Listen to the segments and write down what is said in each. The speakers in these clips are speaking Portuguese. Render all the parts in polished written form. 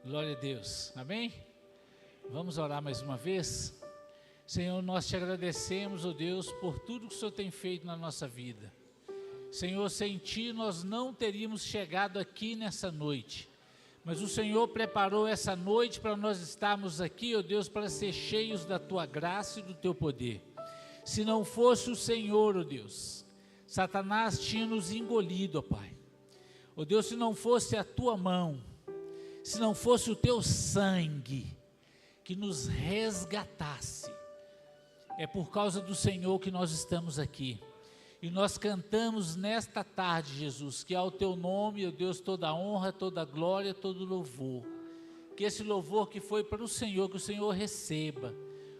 Glória a Deus, amém? Vamos orar mais uma vez? Senhor, nós te agradecemos, ó Deus, por tudo que o Senhor tem feito na nossa vida. Senhor, sem Ti nós não teríamos chegado aqui nessa noite, mas o Senhor preparou essa noite para nós estarmos aqui, ó Deus, para ser cheios da Tua graça e do Teu poder. Se não fosse o Senhor, ó Deus, Satanás tinha nos engolido, ó Pai. Ó Deus, se não fosse a Tua mão, se não fosse o Teu sangue que nos resgatasse, é por causa do Senhor que nós estamos aqui. E nós cantamos nesta tarde, Jesus, que ao Teu nome, ó Deus, toda a honra, toda a glória, todo o louvor. Que esse louvor que foi para o Senhor, que o Senhor receba.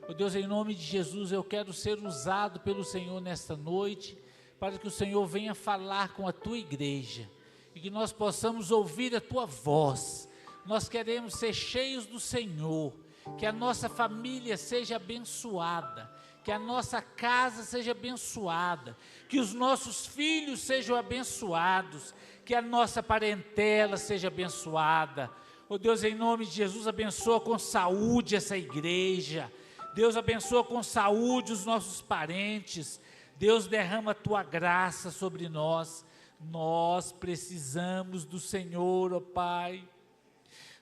Ó Deus, em nome de Jesus, eu quero ser usado pelo Senhor nesta noite, para que o Senhor venha falar com a Tua igreja, e que nós possamos ouvir a Tua voz. Nós queremos ser cheios do Senhor, que a nossa família seja abençoada, que a nossa casa seja abençoada, que os nossos filhos sejam abençoados, que a nossa parentela seja abençoada. Oh Deus, em nome de Jesus, abençoa com saúde essa igreja. Deus, abençoa com saúde os nossos parentes. Deus, derrama a Tua graça sobre nós. Nós precisamos do Senhor, ó Pai.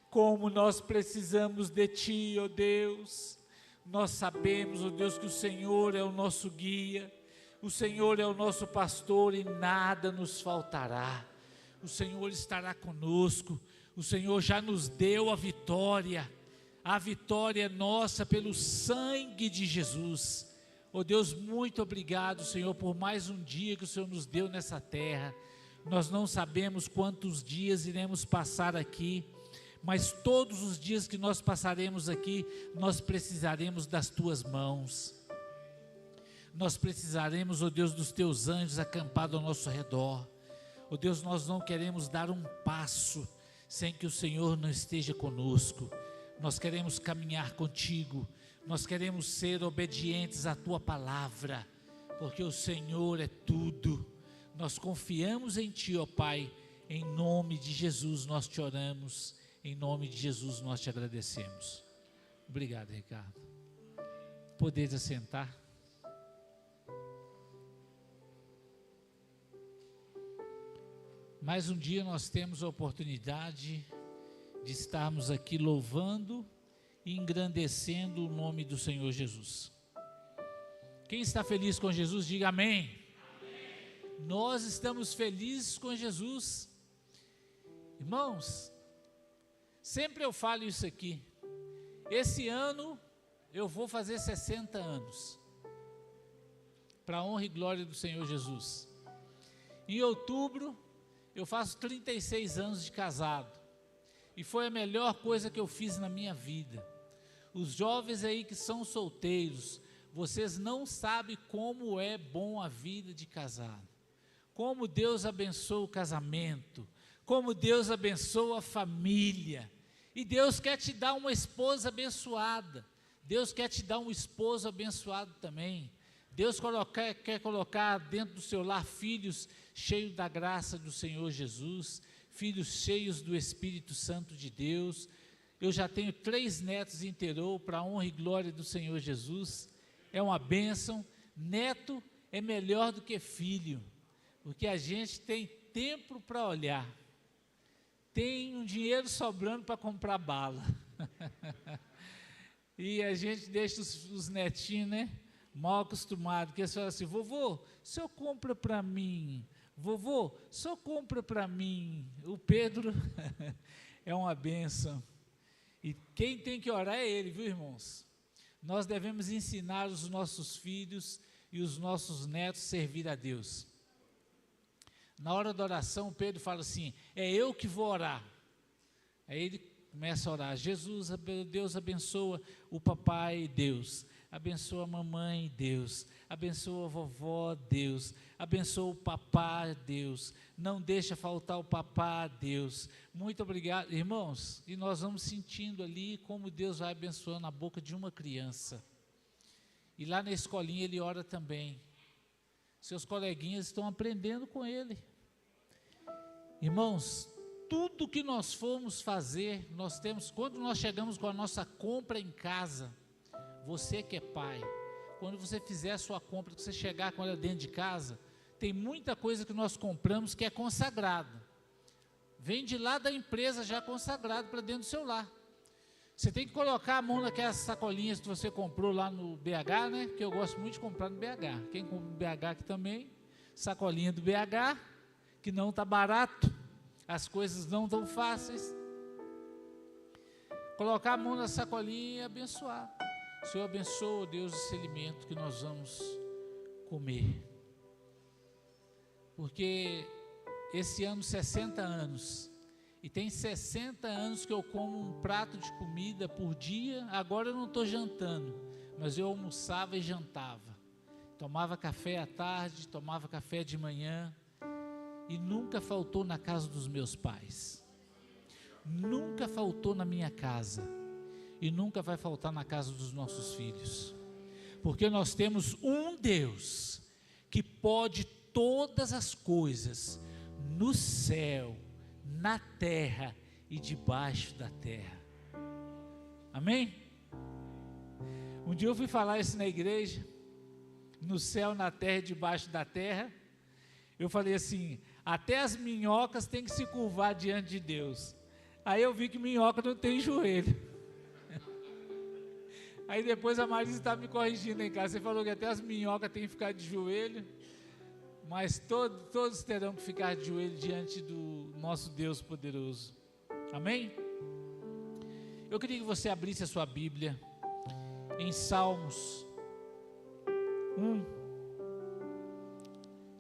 Como nós precisamos de Ti, ó Deus. Nós sabemos, ó Deus, que o Senhor é o nosso guia, o Senhor é o nosso pastor e nada nos faltará. O Senhor estará conosco, o Senhor já nos deu a vitória é nossa pelo sangue de Jesus. Ó Deus, muito obrigado, Senhor, por mais um dia que o Senhor nos deu nessa terra. Nós não sabemos quantos dias iremos passar aqui, mas todos os dias que nós passaremos aqui, nós precisaremos das Tuas mãos. Nós precisaremos, ó Deus, dos Teus anjos acampados ao nosso redor. Ó Deus, nós não queremos dar um passo sem que o Senhor não esteja conosco. Nós queremos caminhar contigo. Nós queremos ser obedientes à Tua palavra, porque o Senhor é tudo. Nós confiamos em Ti, ó Pai. Em nome de Jesus nós te oramos. Em nome de Jesus nós te agradecemos. Obrigado, Ricardo. Podeis assentar. Mais um dia nós temos a oportunidade de estarmos aqui louvando e engrandecendo o nome do Senhor Jesus. Quem está feliz com Jesus, diga amém. Amém. Nós estamos felizes com Jesus. Irmãos, sempre eu falo isso aqui. Esse ano eu vou fazer 60 anos. Para a honra e glória do Senhor Jesus. Em outubro eu faço 36 anos de casado. E foi a melhor coisa que eu fiz na minha vida. Os jovens aí que são solteiros, vocês não sabem como é bom a vida de casado. Como Deus abençoa o casamento. Como Deus abençoa a família. E Deus quer te dar uma esposa abençoada. Deus quer te dar um esposo abençoado também. Deus quer colocar dentro do seu lar filhos cheios da graça do Senhor Jesus. Filhos cheios do Espírito Santo de Deus. Eu já tenho 3 netos em Terô, para a honra e glória do Senhor Jesus. É uma bênção. Neto é melhor do que filho, porque a gente tem tempo para olhar. Tem um dinheiro sobrando para comprar bala. E a gente deixa os netinhos, né, mal acostumados, porque eles falam assim: vovô, o senhor compra para mim. Vovô, o senhor compra para mim. O Pedro é uma bênção. E quem tem que orar é ele, viu, irmãos? Nós devemos ensinar os nossos filhos e os nossos netos a servir a Deus. Na hora da oração, Pedro fala assim: é eu que vou orar. Aí ele começa a orar: Jesus, Deus abençoa o papai, Deus. Abençoa a mamãe, Deus. Abençoa a vovó, Deus. Abençoa o papá, Deus. Não deixa faltar o papá, Deus. Muito obrigado, irmãos. E nós vamos sentindo ali como Deus vai abençoando a boca de uma criança. E lá na escolinha ele ora também. Seus coleguinhas estão aprendendo com ele. Irmãos, tudo que nós formos fazer, nós temos, quando nós chegamos com a nossa compra em casa, você que é pai, quando você fizer a sua compra, que você chegar com ela dentro de casa, tem muita coisa que nós compramos que é consagrado, vem de lá da empresa já consagrado para dentro do seu lar. Você tem que colocar a mão naquelas sacolinhas que você comprou lá no BH, né? Que eu gosto muito de comprar no BH. Quem compra no BH aqui também, sacolinha do BH, que não está barato, as coisas não tão fáceis. Colocar a mão na sacolinha e abençoar. O Senhor abençoa, Deus, esse alimento que nós vamos comer. Porque esse ano 60 anos, e tem 60 anos que eu como um prato de comida por dia. Agora eu não estou jantando, mas eu almoçava e jantava. Tomava café à tarde, tomava café de manhã, e nunca faltou na casa dos meus pais. Nunca faltou na minha casa, e nunca vai faltar na casa dos nossos filhos. Porque nós temos um Deus que pode todas as coisas, no céu, na terra e debaixo da terra. Amém? Um dia eu fui falar isso na igreja, no céu, na terra e debaixo da terra. Eu falei assim, até as minhocas têm que se curvar diante de Deus. Aí eu vi que minhoca não tem joelho. Aí depois a Marisa estava me corrigindo em casa, você falou que até as minhocas têm que ficar de joelho, mas todos terão que ficar de joelho diante do nosso Deus poderoso. Amém? Eu queria que você abrisse a sua Bíblia em Salmos 1.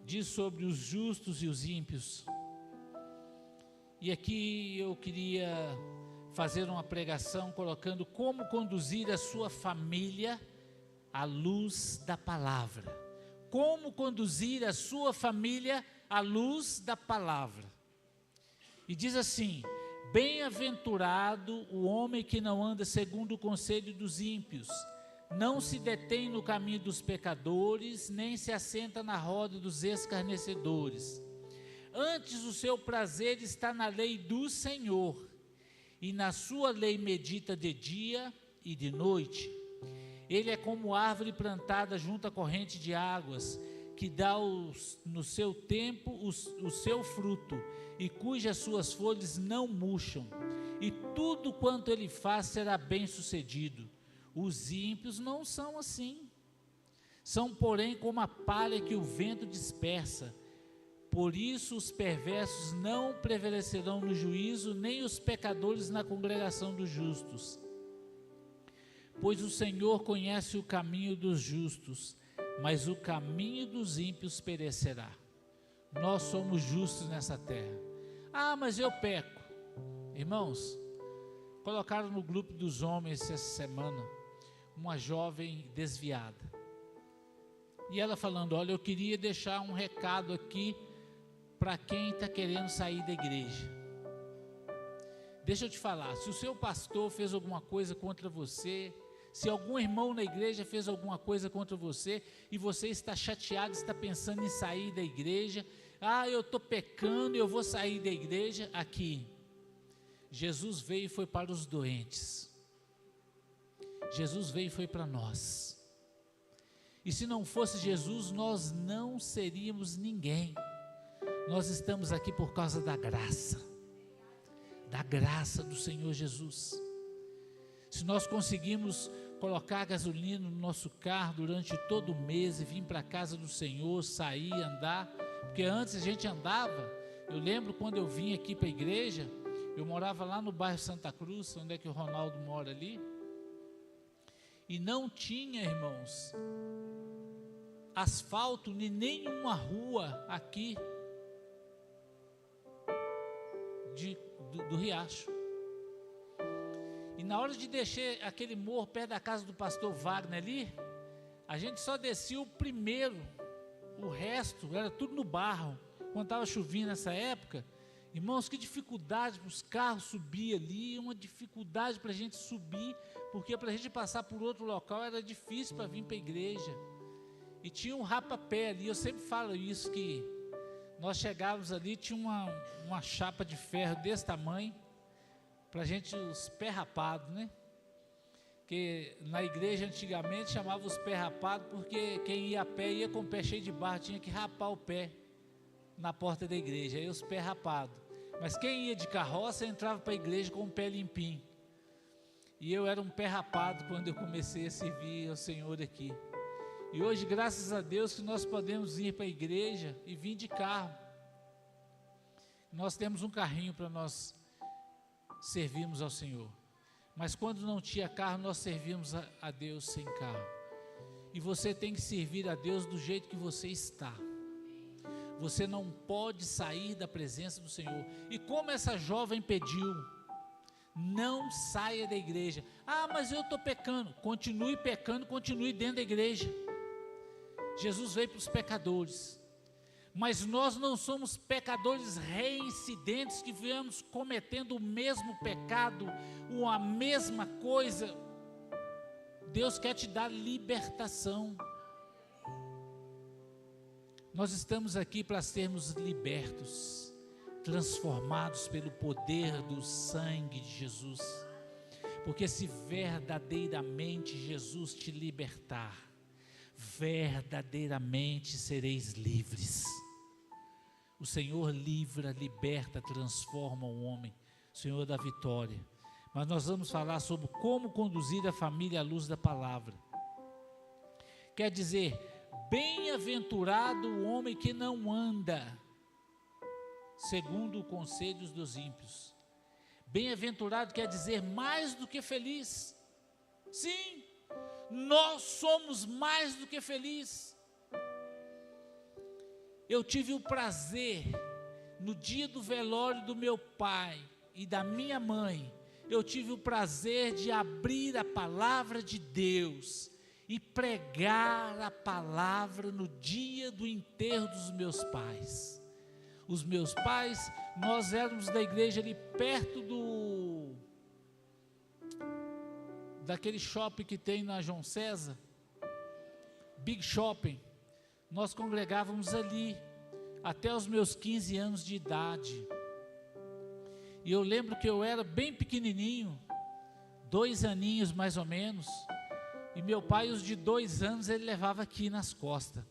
Diz sobre os justos e os ímpios. E aqui eu queria fazer uma pregação colocando como conduzir a sua família à luz da palavra. Como conduzir a sua família à luz da palavra. E diz assim: bem-aventurado o homem que não anda segundo o conselho dos ímpios, não se detém no caminho dos pecadores, nem se assenta na roda dos escarnecedores. Antes o seu prazer está na lei do Senhor, e na sua lei medita de dia e de noite. Ele é como árvore plantada junto à corrente de águas, que dá no seu tempo o seu fruto, e cujas suas folhas não murcham, e tudo quanto ele faz será bem sucedido. Os ímpios não são assim, são porém como a palha que o vento dispersa. Por isso os perversos não prevalecerão no juízo, nem os pecadores na congregação dos justos. Pois o Senhor conhece o caminho dos justos, mas o caminho dos ímpios perecerá. Nós somos justos nessa terra. Ah, mas eu peco. Irmãos, colocaram no grupo dos homens essa semana uma jovem desviada. E ela falando, olha, eu queria deixar um recado aqui para quem está querendo sair da igreja. Deixa eu te falar, se o seu pastor fez alguma coisa contra você, se algum irmão na igreja fez alguma coisa contra você, e você está chateado, está pensando em sair da igreja, ah, eu estou pecando, eu vou sair da igreja, aqui, Jesus veio e foi para os doentes, Jesus veio e foi para nós, e se não fosse Jesus, nós não seríamos ninguém. Nós estamos aqui por causa da graça do Senhor Jesus. Se nós conseguimos colocar gasolina no nosso carro durante todo o mês e vir para a casa do Senhor, sair, andar, porque antes a gente andava, eu lembro quando eu vim aqui para a igreja, eu morava lá no bairro Santa Cruz, onde é que o Ronaldo mora ali, e não tinha, irmãos, asfalto em nenhuma rua aqui do Riacho. E na hora de descer aquele morro perto da casa do pastor Wagner ali, a gente só descia o primeiro, o resto era tudo no barro. Quando estava chovendo nessa época, irmãos, que dificuldade para os carros subir ali, uma dificuldade para a gente subir, porque para a gente passar por outro local era difícil para vir para a igreja. E tinha um rapapé ali, eu sempre falo isso, que nós chegávamos ali, tinha uma chapa de ferro desse tamanho, para a gente, os pés rapados, né? Que na igreja antigamente chamava os pés rapados, porque quem ia a pé ia com o pé cheio de barro, tinha que rapar o pé na porta da igreja, aí os pés rapados. Mas quem ia de carroça entrava para a igreja com o pé limpinho. E eu era um pé rapado quando eu comecei a servir ao Senhor aqui. E hoje, graças a Deus, que nós podemos ir para a igreja e vir de carro. Nós temos um carrinho para nós servirmos ao Senhor. Mas quando não tinha carro, nós servíamos a Deus sem carro. E você tem que servir a Deus do jeito que você está. Você não pode sair da presença do Senhor. E como essa jovem pediu, não saia da igreja. Ah, mas eu estou pecando. Continue pecando, continue dentro da igreja. Jesus veio para os pecadores. Mas nós não somos pecadores reincidentes que viemos cometendo o mesmo pecado, ou a mesma coisa. Deus quer te dar libertação. Nós estamos aqui para sermos libertos, transformados pelo poder do sangue de Jesus. Porque se verdadeiramente Jesus te libertar, verdadeiramente sereis livres. O Senhor livra, liberta, transforma o homem, Senhor da vitória. Mas nós vamos falar sobre como conduzir a família à luz da palavra. Quer dizer, bem-aventurado o homem que não anda segundo os conselhos dos ímpios. Bem-aventurado quer dizer mais do que feliz. Sim, nós somos mais do que felizes. Eu tive o prazer, no dia do velório do meu pai e da minha mãe, eu tive o prazer de abrir a palavra de Deus e pregar a palavra no dia do enterro dos meus pais. Os meus pais, nós éramos da igreja ali perto daquele shopping que tem na João César, Big Shopping. Nós congregávamos ali até os meus 15 anos de idade. E eu lembro que eu era bem pequenininho, 2 aninhos mais ou menos, e meu pai, os de 2 anos, ele levava aqui nas costas,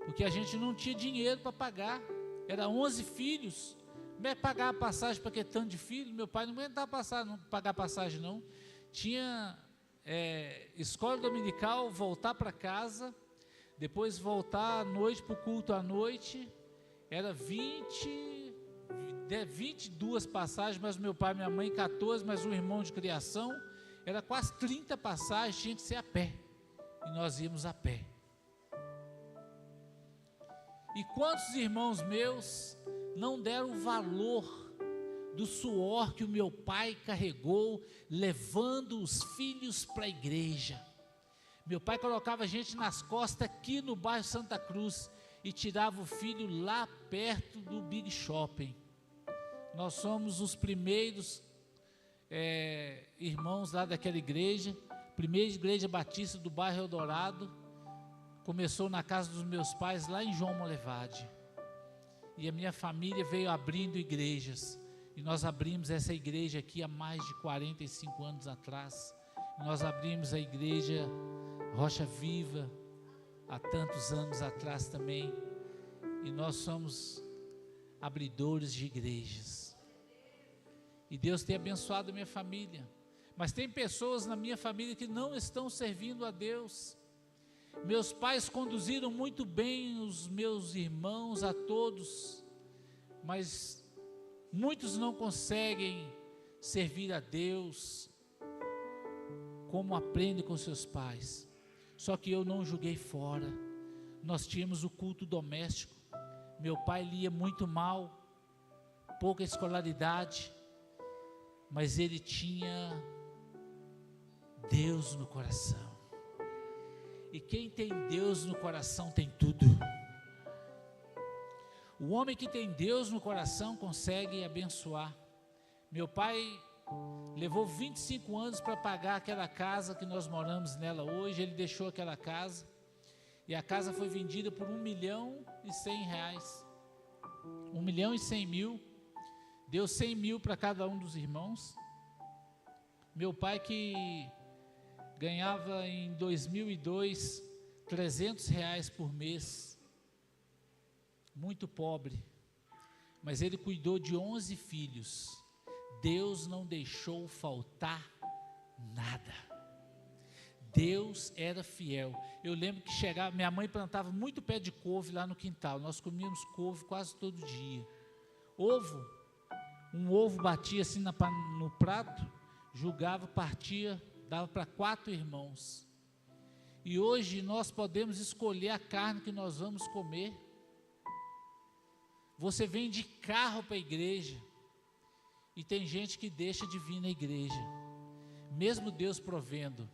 porque a gente não tinha dinheiro para pagar, era 11 filhos, não é pagar a passagem para que tanto de filho, meu pai não aguentava pagar passagem não, tinha escola dominical, voltar para casa, depois voltar à noite para o culto à noite, era 22 passagens, mas meu pai e minha mãe 14, mas um irmão de criação, era quase 30 passagens, tinha que ser a pé, e nós íamos a pé. E quantos irmãos meus não deram o valor do suor que o meu pai carregou, levando os filhos para a igreja? Meu pai colocava a gente nas costas aqui no bairro Santa Cruz e tirava o filho lá perto do Big Shopping. Nós somos os primeiros irmãos lá daquela igreja, primeira igreja batista do bairro Eldorado, começou na casa dos meus pais lá em João Molevade, e a minha família veio abrindo igrejas, e nós abrimos essa igreja aqui há mais de 45 anos atrás, nós abrimos a igreja Rocha Viva há tantos anos atrás também, e nós somos abridores de igrejas, e Deus tem abençoado a minha família, mas tem pessoas na minha família que não estão servindo a Deus. Meus pais conduziram muito bem os meus irmãos, a todos, mas muitos não conseguem servir a Deus como aprendem com seus pais. Só que eu não joguei fora. Nós tínhamos o culto doméstico. Meu pai lia muito mal, pouca escolaridade, mas ele tinha Deus no coração. E quem tem Deus no coração tem tudo. O homem que tem Deus no coração consegue abençoar. Meu pai levou 25 anos para pagar aquela casa que nós moramos nela hoje. Ele deixou aquela casa, e a casa foi vendida por R$1.100.000. 1.100.000, deu 100 mil para cada um dos irmãos. Meu pai, que ganhava em 2002 R$300 por mês, muito pobre, mas ele cuidou de 11 filhos. Deus não deixou faltar nada. Deus era fiel. Eu lembro que chegava, minha mãe plantava muito pé de couve lá no quintal. Nós comíamos couve quase todo dia. Um ovo batia assim no prato, julgava, partia, dava para 4 irmãos. E hoje nós podemos escolher a carne que nós vamos comer. Você vem de carro para a igreja, e tem gente que deixa de vir na igreja, mesmo Deus provendo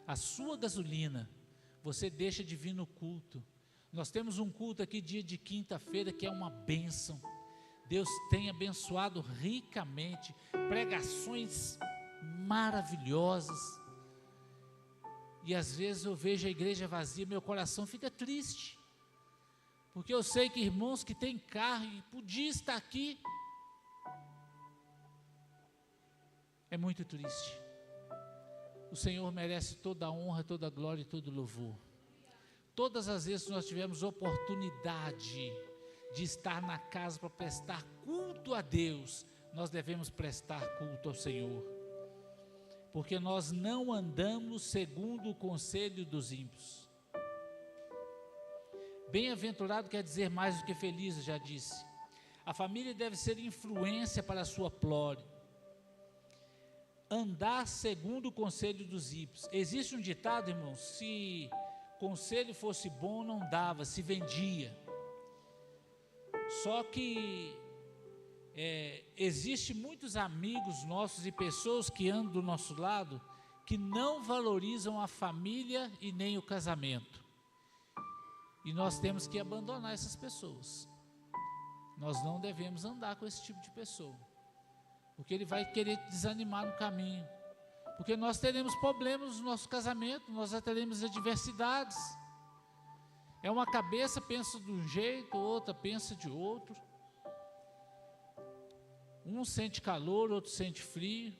a sua gasolina, você deixa de vir no culto. Nós temos um culto aqui dia de quinta-feira que é uma bênção. Deus tem abençoado ricamente, pregações maravilhosas, e às vezes eu vejo a igreja vazia, meu coração fica triste, porque eu sei que irmãos que têm carro e podiam estar aqui, é muito triste. O Senhor merece toda a honra, toda a glória e todo o louvor. Todas as vezes que nós tivemos oportunidade de estar na casa para prestar culto a Deus, nós devemos prestar culto ao Senhor, porque nós não andamos segundo o conselho dos ímpios. Bem-aventurado quer dizer mais do que feliz, eu já disse. A família deve ser influência para a sua prole. Andar segundo o conselho dos ímpios. Existe um ditado, irmãos, se conselho fosse bom, não dava, se vendia. Só que existe muitos amigos nossos e pessoas que andam do nosso lado, que não valorizam a família e nem o casamento. E nós temos que abandonar essas pessoas. Nós não devemos andar com esse tipo de pessoa, porque ele vai querer te desanimar no caminho, porque nós teremos problemas no nosso casamento, nós já teremos adversidades. É uma cabeça pensa de um jeito, outra pensa de outro. Um sente calor, outro sente frio.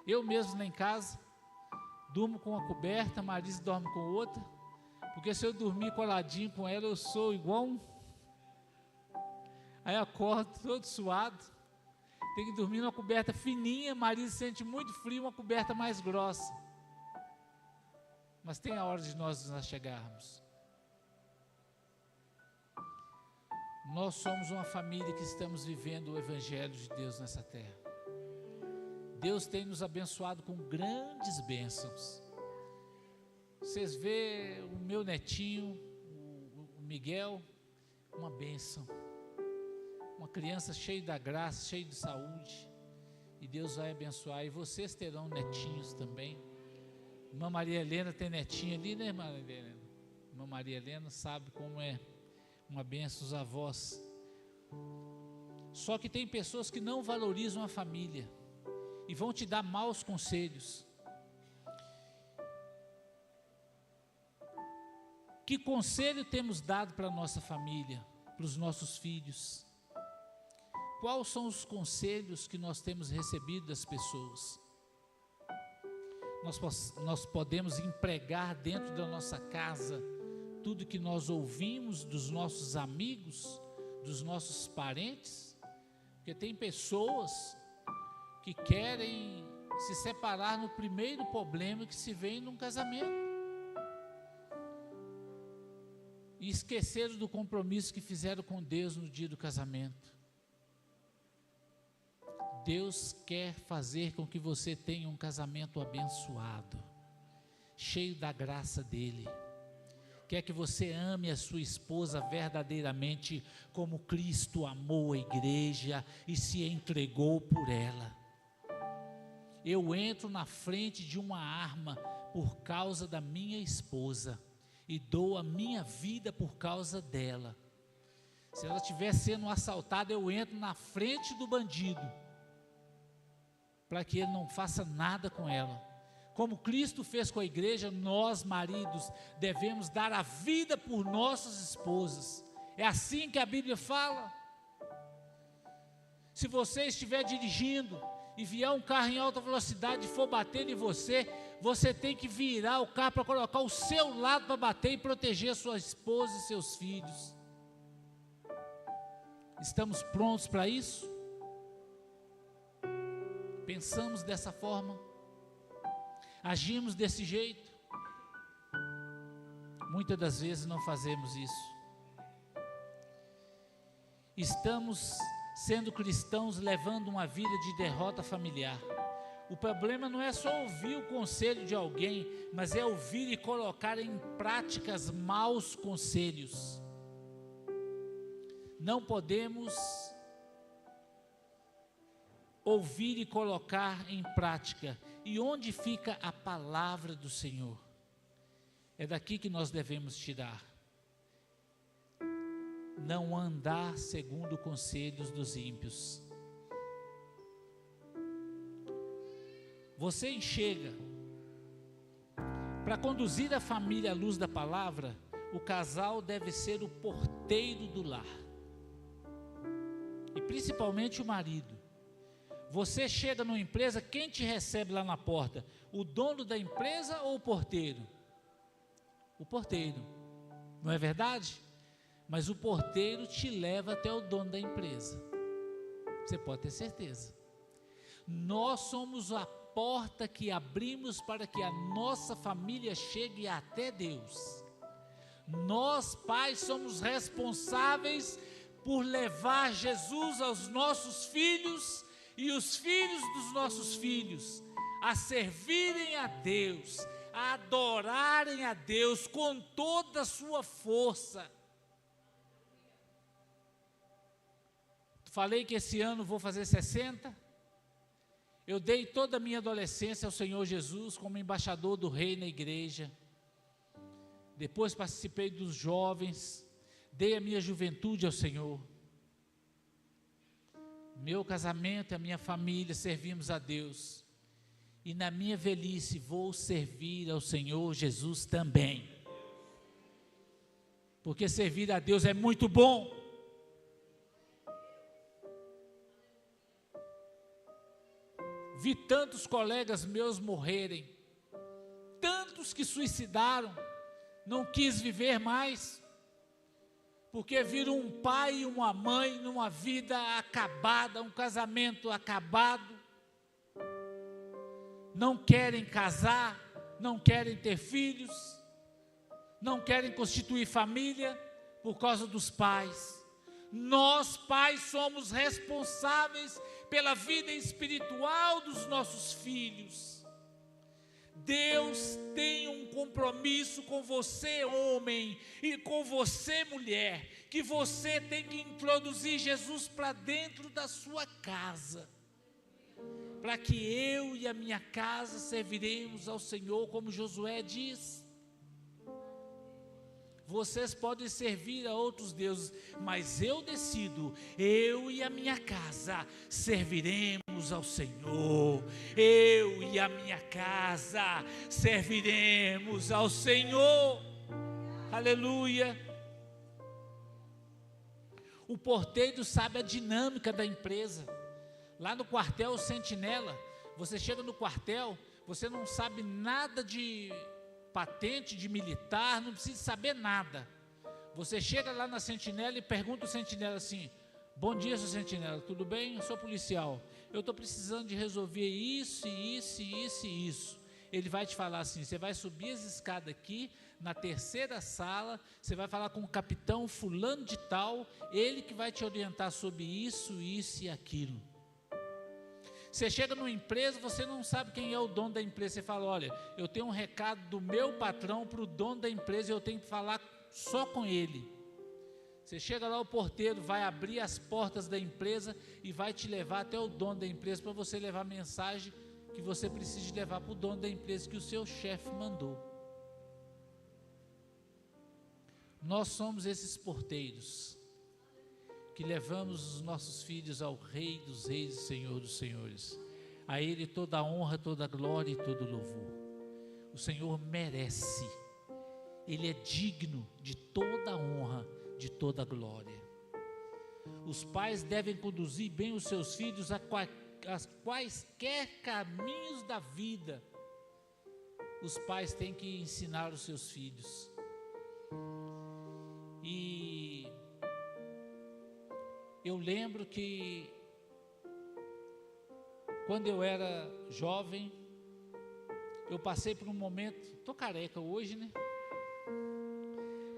Eu mesmo lá em casa durmo com uma coberta, Marisa dorme com outra, porque se eu dormir coladinho com ela, eu sou igual aí eu acordo todo suado. Tem que dormir numa coberta fininha, Marisa sente muito frio, uma coberta mais grossa. Mas tem a hora de nós nos chegarmos. Nós somos uma família que estamos vivendo o Evangelho de Deus nessa terra. Deus tem nos abençoado com grandes bênçãos. Vocês vê o meu netinho, o Miguel, uma bênção. Uma criança cheia da graça, cheia de saúde. E Deus vai abençoar. E vocês terão netinhos também. Irmã Maria Helena tem netinha ali, né, irmã Helena? Irmã Maria Helena sabe como é uma bênção os avós. Só que tem pessoas que não valorizam a família e vão te dar maus conselhos. Que conselho temos dado para a nossa família, para os nossos filhos? Quais são os conselhos que nós temos recebido das pessoas? Nós podemos empregar dentro da nossa casa tudo que nós ouvimos dos nossos amigos, dos nossos parentes, porque tem pessoas que querem se separar no primeiro problema que se vê num casamento e esqueceram do compromisso que fizeram com Deus no dia do casamento. Deus quer fazer com que você tenha um casamento abençoado, cheio da graça dele. Quer que você ame a sua esposa verdadeiramente como Cristo amou a igreja e se entregou por ela. Eu entro na frente de uma arma por causa da minha esposa e dou a minha vida por causa dela. Se ela estiver sendo assaltada, eu entro na frente do bandido para que ele não faça nada com ela. Como Cristo fez com a igreja, nós maridos devemos dar a vida por nossas esposas. É assim que a Bíblia fala. Se você estiver dirigindo e vier um carro em alta velocidade e for bater em você, você tem que virar o carro para colocar o seu lado para bater e proteger a sua esposa e seus filhos. Estamos prontos para isso? Pensamos dessa forma? Agimos desse jeito? Muitas das vezes não fazemos isso. Estamos sendo cristãos levando uma vida de derrota familiar. O problema não é só ouvir o conselho de alguém, mas é ouvir e colocar em práticas maus conselhos. Não podemos ouvir e colocar em prática. E onde fica a palavra do Senhor? É daqui que nós devemos tirar. Não andar segundo conselhos dos ímpios. Você enxerga, para conduzir a família à luz da palavra, o casal deve ser o porteiro do lar. E principalmente o marido. Você chega numa empresa, quem te recebe lá na porta? O dono da empresa ou o porteiro? O porteiro, não é verdade? Mas o porteiro te leva até o dono da empresa. Você pode ter certeza. Nós somos a porta que abrimos para que a nossa família chegue até Deus. Nós, pais, somos responsáveis por levar Jesus aos nossos filhos e os filhos dos nossos filhos a servirem a Deus, a adorarem a Deus com toda a sua força. Falei que esse ano vou fazer 60. Eu dei toda a minha adolescência ao Senhor Jesus como embaixador do Rei na igreja. Depois participei dos jovens, dei a minha juventude ao Senhor. Meu casamento e a minha família servimos a Deus. E na minha velhice vou servir ao Senhor Jesus também. Porque servir a Deus é muito bom. Vi tantos colegas meus morrerem, tantos que suicidaram, não quis viver mais, porque viram um pai e uma mãe numa vida acabada, um casamento acabado, não querem casar, não querem ter filhos, não querem constituir família por causa dos pais. Nós, pais, somos responsáveis pela vida espiritual dos nossos filhos. Deus tem um compromisso com você, homem, e com você, mulher, que você tem que introduzir Jesus para dentro da sua casa, para que eu e a minha casa serviremos ao Senhor, como Josué diz. Vocês podem servir a outros deuses, mas eu decido, eu e a minha casa serviremos ao Senhor. Eu e a minha casa serviremos ao Senhor. Aleluia. O porteiro sabe a dinâmica da empresa. Lá no quartel, o sentinela, você chega no quartel, você não sabe nada de patente de militar, não precisa saber nada. Você chega lá na sentinela e pergunta ao sentinela assim: bom dia, seu sentinela, tudo bem? Eu sou policial, eu estou precisando de resolver isso, isso, isso e isso. Ele vai te falar assim: você vai subir as escadas aqui, na terceira sala, você vai falar com o capitão fulano de tal, ele que vai te orientar sobre isso, isso e aquilo. Você chega numa empresa, você não sabe quem é o dono da empresa, você fala: olha, eu tenho um recado do meu patrão para o dono da empresa e eu tenho que falar só com ele. Você chega lá, o porteiro vai abrir as portas da empresa e vai te levar até o dono da empresa para você levar a mensagem que você precisa levar para o dono da empresa que o seu chefe mandou. Nós somos esses porteiros que levamos os nossos filhos ao Rei dos Reis e Senhor dos Senhores. A Ele toda a honra, toda a glória e todo o louvor. O Senhor merece, Ele é digno de toda a honra, de toda a glória. Os pais devem conduzir bem os seus filhos a quaisquer caminhos da vida. Os pais têm que ensinar os seus filhos. E eu lembro que quando eu era jovem, eu passei por um momento, estou careca hoje, né?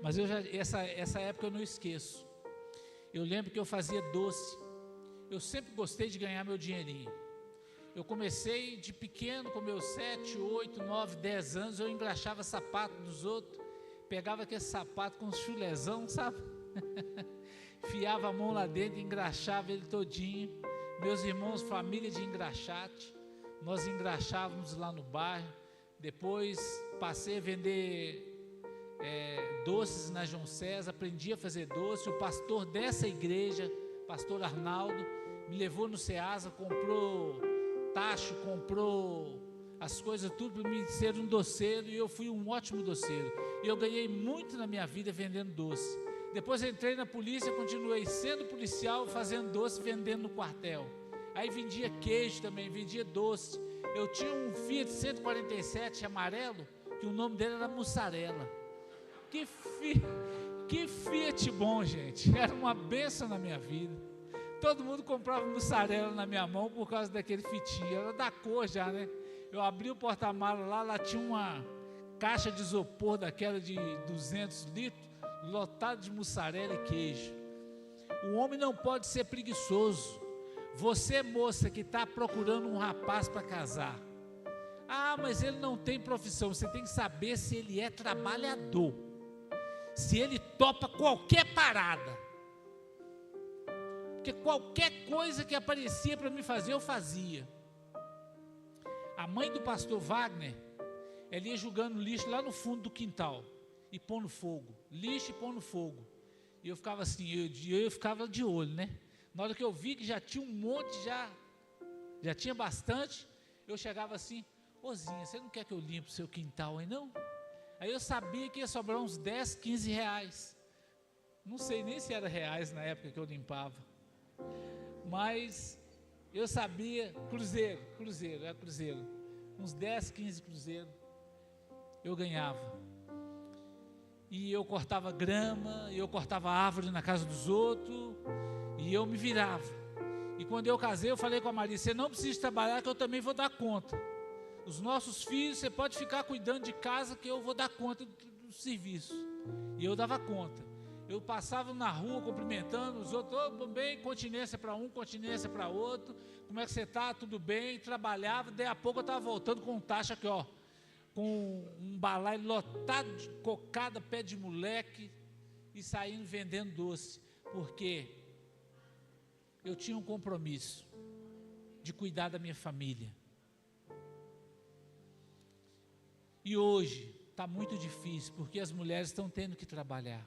Mas essa época eu não esqueço. Eu lembro que eu fazia doce. Eu sempre gostei de ganhar meu dinheirinho. Eu comecei de pequeno, com meus 7, 8, 9, 10 anos, eu engraxava sapato dos outros, pegava aquele sapato com um chulezão, sabe? Fiava a mão lá dentro, engraxava ele todinho. Meus irmãos, família de engraxate, nós engraxávamos lá no bairro. Depois passei a vender doces na João César, aprendi a fazer doce. O pastor dessa igreja, pastor Arnaldo, me levou no Ceasa, comprou tacho, comprou as coisas tudo para me ser um doceiro, e eu fui um ótimo doceiro. E eu ganhei muito na minha vida vendendo doce. Depois entrei na polícia, continuei sendo policial, fazendo doce, vendendo no quartel. Aí vendia queijo também, vendia doce. Eu tinha um Fiat 147 amarelo, que o nome dele era Mussarela. Que Fiat bom, gente. Era uma bênção na minha vida. Todo mundo comprava mussarela na minha mão por causa daquele fitinho. Era da cor já, né? Eu abri o porta-malas lá tinha uma caixa de isopor daquela de 200 litros, lotada de mussarela e queijo. O homem não pode ser preguiçoso. Você, moça, que está procurando um rapaz para casar. Ah, mas ele não tem profissão. Você tem que saber se ele é trabalhador. Se ele topa qualquer parada. Porque qualquer coisa que aparecia para me fazer, eu fazia. A mãe do pastor Wagner, ela ia jogando lixo lá no fundo do quintal e pondo fogo, lixo e pondo fogo. E eu ficava assim, eu ficava de olho, né? Na hora que eu vi que já tinha um monte, já tinha bastante, eu chegava assim: Zinha, você não quer que eu limpe o seu quintal aí não? Aí eu sabia que ia sobrar uns 10, 15 reais. Não sei nem se era reais na época que eu limpava. Mas eu sabia, cruzeiro, uns 10, 15 cruzeiros eu ganhava. E eu cortava grama, eu cortava árvore na casa dos outros, e eu me virava. E quando eu casei, eu falei com a Maria: você não precisa trabalhar, que eu também vou dar conta. Os nossos filhos, você pode ficar cuidando de casa, que eu vou dar conta do serviço. E eu dava conta. Eu passava na rua cumprimentando os outros: oh, bem, continência para um, continência para outro, como é que você está? Tudo bem? Trabalhava, daí a pouco eu estava voltando com um tacho aqui, ó, com um balaio lotado de cocada, pé de moleque, e saindo vendendo doce, porque eu tinha um compromisso de cuidar da minha família. E hoje está muito difícil, porque as mulheres estão tendo que trabalhar.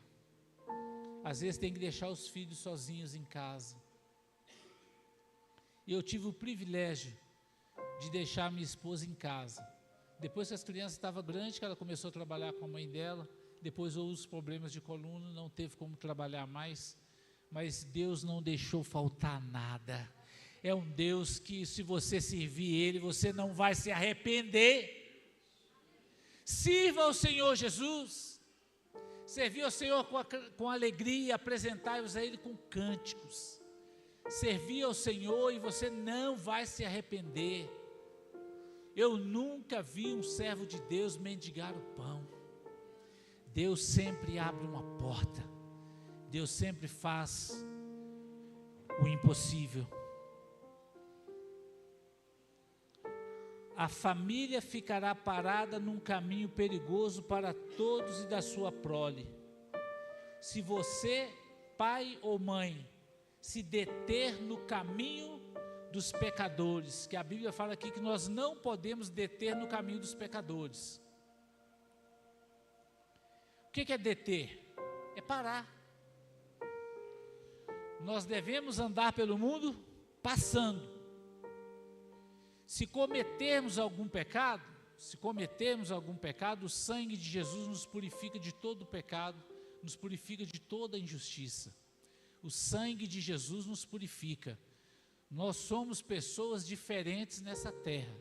Às vezes tem que deixar os filhos sozinhos em casa. E eu tive o privilégio de deixar minha esposa em casa. Depois que as crianças estavam grandes, que ela começou a trabalhar com a mãe dela, depois houve os problemas de coluna, não teve como trabalhar mais, mas Deus não deixou faltar nada. É um Deus que, se você servir Ele, você não vai se arrepender. Sirva ao Senhor Jesus. Servir ao Senhor com alegria, apresentai-vos a Ele com cânticos. Servir ao Senhor e você não vai se arrepender. Eu nunca vi um servo de Deus mendigar o pão. Deus sempre abre uma porta. Deus sempre faz o impossível. A família ficará parada num caminho perigoso para todos e da sua prole. Se você, pai ou mãe, se deter no caminho dos pecadores, que a Bíblia fala aqui que nós não podemos deter no caminho dos pecadores. O que é deter? É parar. Nós devemos andar pelo mundo passando. Se cometermos algum pecado, o sangue de Jesus nos purifica de todo o pecado, nos purifica de toda injustiça. O sangue de Jesus nos purifica. Nós somos pessoas diferentes nessa terra.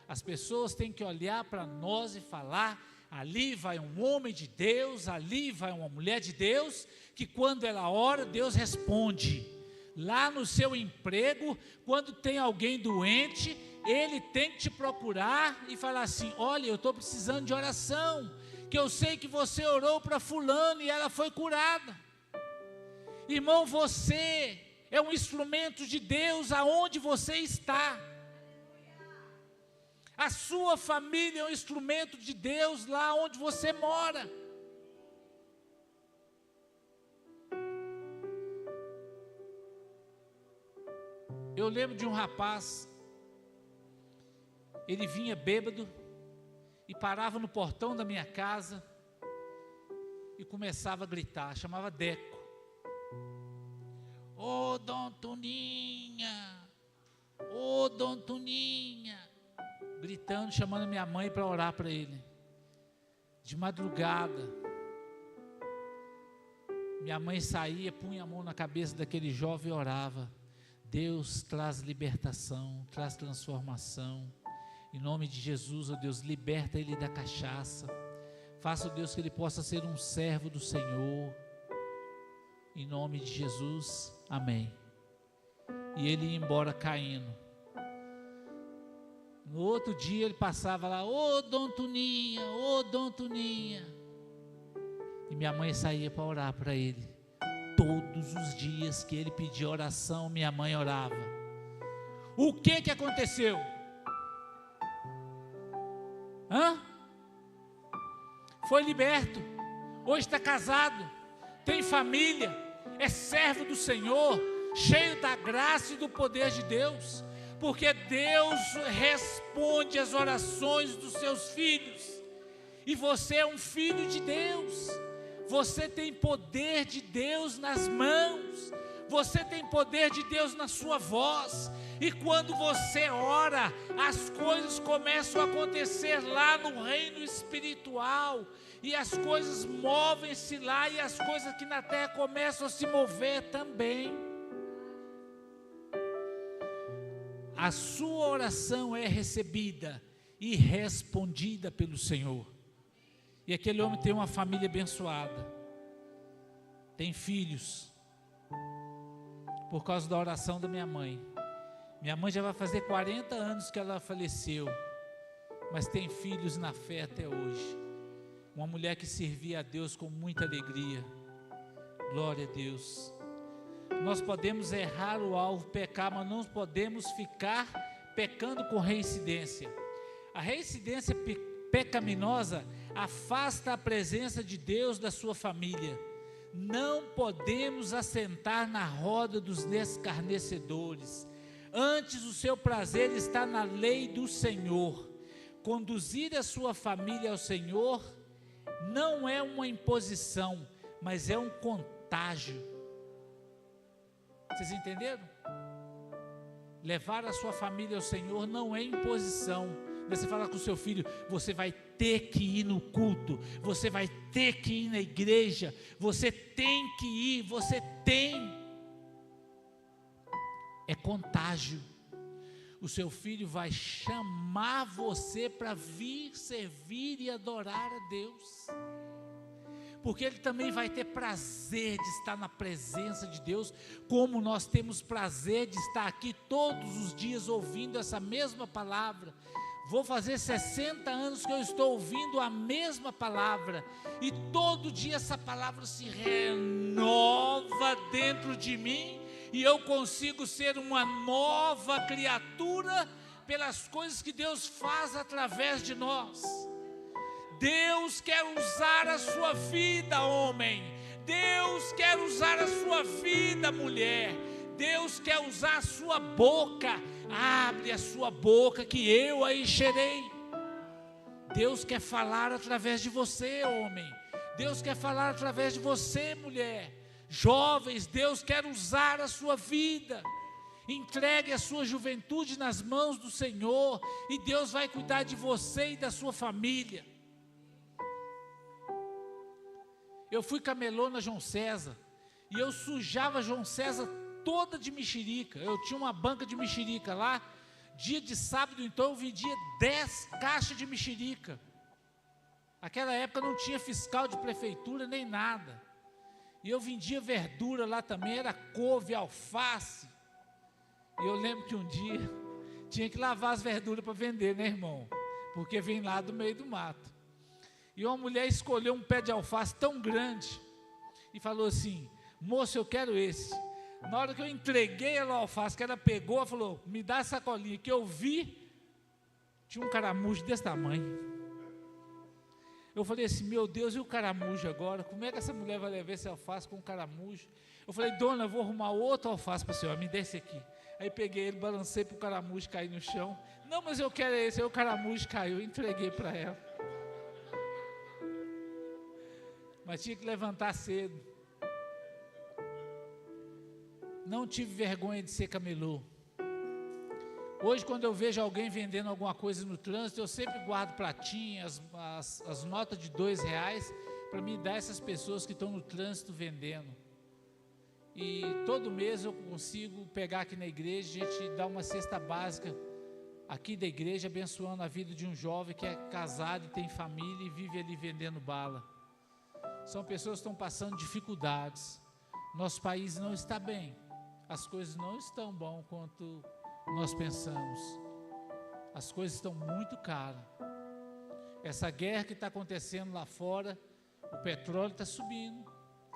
As pessoas têm que olhar para nós e falar: ali vai um homem de Deus, ali vai uma mulher de Deus, que quando ela ora, Deus responde. Lá no seu emprego, quando tem alguém doente, ele tem que te procurar e falar assim: olha, eu estou precisando de oração, que eu sei que você orou para fulano e ela foi curada. Irmão, você é um instrumento de Deus aonde você está. A sua família é um instrumento de Deus lá onde você mora. Eu lembro de um rapaz, ele vinha bêbado e parava no portão da minha casa e começava a gritar, chamava Deco. Ô Dom Tuninha, ô Dom Tuninha, gritando, chamando minha mãe para orar para ele. De madrugada, minha mãe saía, punha a mão na cabeça daquele jovem e orava: Deus, traz libertação, traz transformação, em nome de Jesus, ó Deus, liberta ele da cachaça, faça, ó Deus, que ele possa ser um servo do Senhor, em nome de Jesus, amém. E ele ia embora caindo. No outro dia ele passava lá: ô Dom Tuninha, ô Dom Tuninha, e minha mãe saía para orar para ele. Todos os dias que ele pedia oração, minha mãe orava. O que aconteceu? Foi liberto, hoje está casado, tem família, é servo do Senhor, cheio da graça e do poder de Deus, porque Deus responde às orações dos seus filhos, e você é um filho de Deus. Você tem poder de Deus nas mãos, você tem poder de Deus na sua voz, e quando você ora, as coisas começam a acontecer lá no reino espiritual, e as coisas movem-se lá, e as coisas aqui na terra começam a se mover também. A sua oração é recebida e respondida pelo Senhor. E aquele homem tem uma família abençoada, tem filhos, por causa da oração da minha mãe. Minha mãe já vai fazer 40 anos que ela faleceu, mas tem filhos na fé até hoje. Uma mulher que servia a Deus com muita alegria. Glória a Deus. Nós podemos errar o alvo, pecar, mas não podemos ficar pecando com reincidência. A reincidência pecaminosa afasta a presença de Deus da sua família. Não podemos assentar na roda dos escarnecedores. Antes, o seu prazer está na lei do Senhor. Conduzir a sua família ao Senhor não é uma imposição, mas é um contágio. Vocês entenderam? Levar a sua família ao Senhor não é imposição. Você fala com o seu filho: você vai ter que ir no culto, você vai ter que ir na igreja, você tem que ir, você tem. É contágio. O seu filho vai chamar você para vir servir e adorar a Deus, porque ele também vai ter prazer de estar na presença de Deus, como nós temos prazer de estar aqui todos os dias ouvindo essa mesma palavra. Vou fazer 60 anos que eu estou ouvindo a mesma palavra, e todo dia essa palavra se renova dentro de mim, e eu consigo ser uma nova criatura pelas coisas que Deus faz através de nós. Deus quer usar a sua vida, homem. Deus quer usar a sua vida, mulher. Deus quer usar a sua boca. Abre a sua boca que eu a encherei. Deus quer falar através de você, homem. Deus quer falar através de você, mulher. Jovens, Deus quer usar a sua vida. Entregue a sua juventude nas mãos do Senhor, e Deus vai cuidar de você e da sua família. Eu fui camelô na João César, e eu sujava a João César toda de mexerica. Eu tinha uma banca de mexerica lá. Dia de sábado, então, eu vendia 10 caixas de mexerica. Naquela época não tinha fiscal de prefeitura nem nada. E eu vendia verdura lá também, era couve, alface. E eu lembro que um dia tinha que lavar as verduras para vender, né, irmão? Porque vem lá do meio do mato. E uma mulher escolheu um pé de alface tão grande e falou assim: moço, eu quero esse. Na hora que eu entreguei ela o alface, que ela pegou, ela falou: me dá a sacolinha. Que eu vi, tinha um caramujo desse tamanho. Eu falei assim: meu Deus, e o caramujo agora? Como é que essa mulher vai levar esse alface com o caramujo? Eu falei: dona, eu vou arrumar outro alface para a senhora, me dê esse aqui. Aí peguei ele, balancei para o caramujo cair no chão. Não, mas eu quero esse. Aí o caramujo caiu, entreguei para ela. Mas tinha que levantar cedo. Não tive vergonha de ser camelô. Hoje, quando eu vejo alguém vendendo alguma coisa no trânsito, eu sempre guardo pratinhas, as notas de R$2 para me dar essas pessoas que estão no trânsito vendendo. E todo mês eu consigo pegar aqui na igreja, a gente dá uma cesta básica aqui da igreja, abençoando a vida de um jovem que é casado e tem família e vive ali vendendo bala. São pessoas que estão passando dificuldades. Nosso país não está bem. As coisas não estão bom quanto nós pensamos. As coisas estão muito caras. Essa guerra que está acontecendo lá fora, o petróleo está subindo,